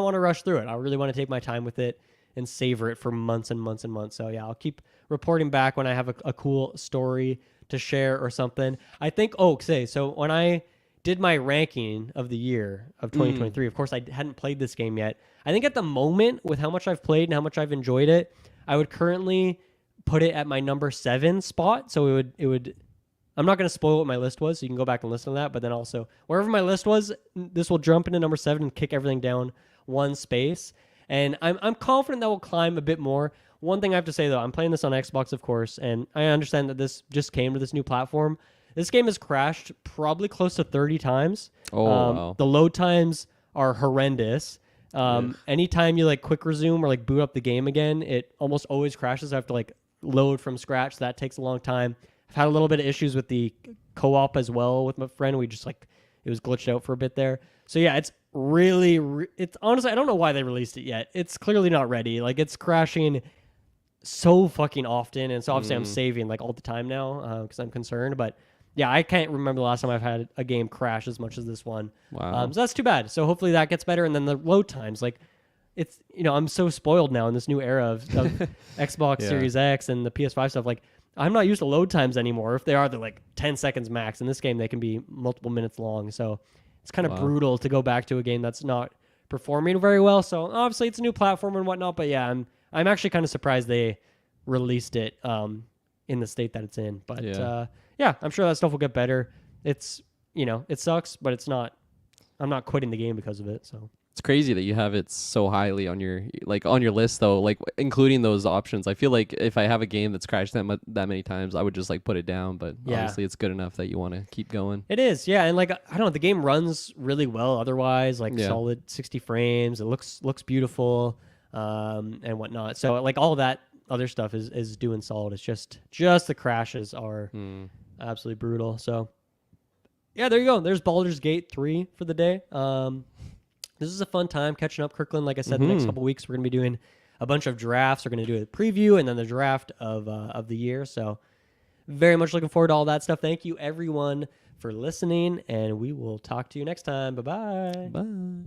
want to rush through it. I really want to take my time with it and savor it for months and months and months. So yeah, I'll keep reporting back when I have a cool story to share or something. I think, so when I did my ranking of the year of 2023, of course I hadn't played this game yet. I think at the moment, with how much I've played and how much I've enjoyed it, I would currently put it at my number 7 spot. So it would I'm not going to spoil what my list was, so you can go back and listen to that. But then also, wherever my list was, this will jump into number 7 and kick everything down 1 space. And I'm confident that will climb a bit more. One thing I have to say, though, I'm playing this on Xbox, of course, and I understand that this just came to this new platform. This game has crashed probably close to 30 times. Oh, wow. The load times are horrendous. Anytime you like quick resume or like boot up the game again, it almost always crashes. I have to like load from scratch. That takes a long time. I've had a little bit of issues with the co-op as well with my friend. We just it was glitched out for a bit there. So yeah, it's really, it's honestly, I don't know why they released it yet. It's clearly not ready. Like it's crashing so fucking often. And so obviously I'm saving like all the time now because I'm concerned. But yeah, I can't remember the last time I've had a game crash as much as this one. Wow. So that's too bad. So hopefully that gets better. And then the load times, like it's, I'm so spoiled now in this new era of Xbox Yeah. Series X and the PS5 stuff. Like I'm not used to load times anymore. If they are, they're like 10 seconds max. In this game, they can be multiple minutes long. So it's kind of Wow. brutal to go back to a game that's not performing very well. So obviously it's a new platform and whatnot. But yeah, I'm actually kind of surprised they released it in the state that it's in. But yeah, I'm sure that stuff will get better. It's, it sucks, but it's not, I'm not quitting the game because of it. So It's crazy that you have it so highly on your list though, like including those options. I feel like if I have a game that's crashed that many times, I would just like put it down, but Yeah. obviously it's good enough that you want to keep going. it is, yeah. And like, I don't know, the game runs really well otherwise, like Yeah. solid 60 frames. It looks beautiful and whatnot. So like all that other stuff is doing solid. It's just the crashes are absolutely brutal. So yeah, there you go. There's Baldur's Gate 3 for the day. This is a fun time catching up, Kirkland. Like I said, the next couple weeks we're going to be doing a bunch of drafts. We're going to do a preview and then the draft of the year. So very much looking forward to all that stuff. Thank you, everyone, for listening, and we will talk to you next time. Bye-bye. Bye.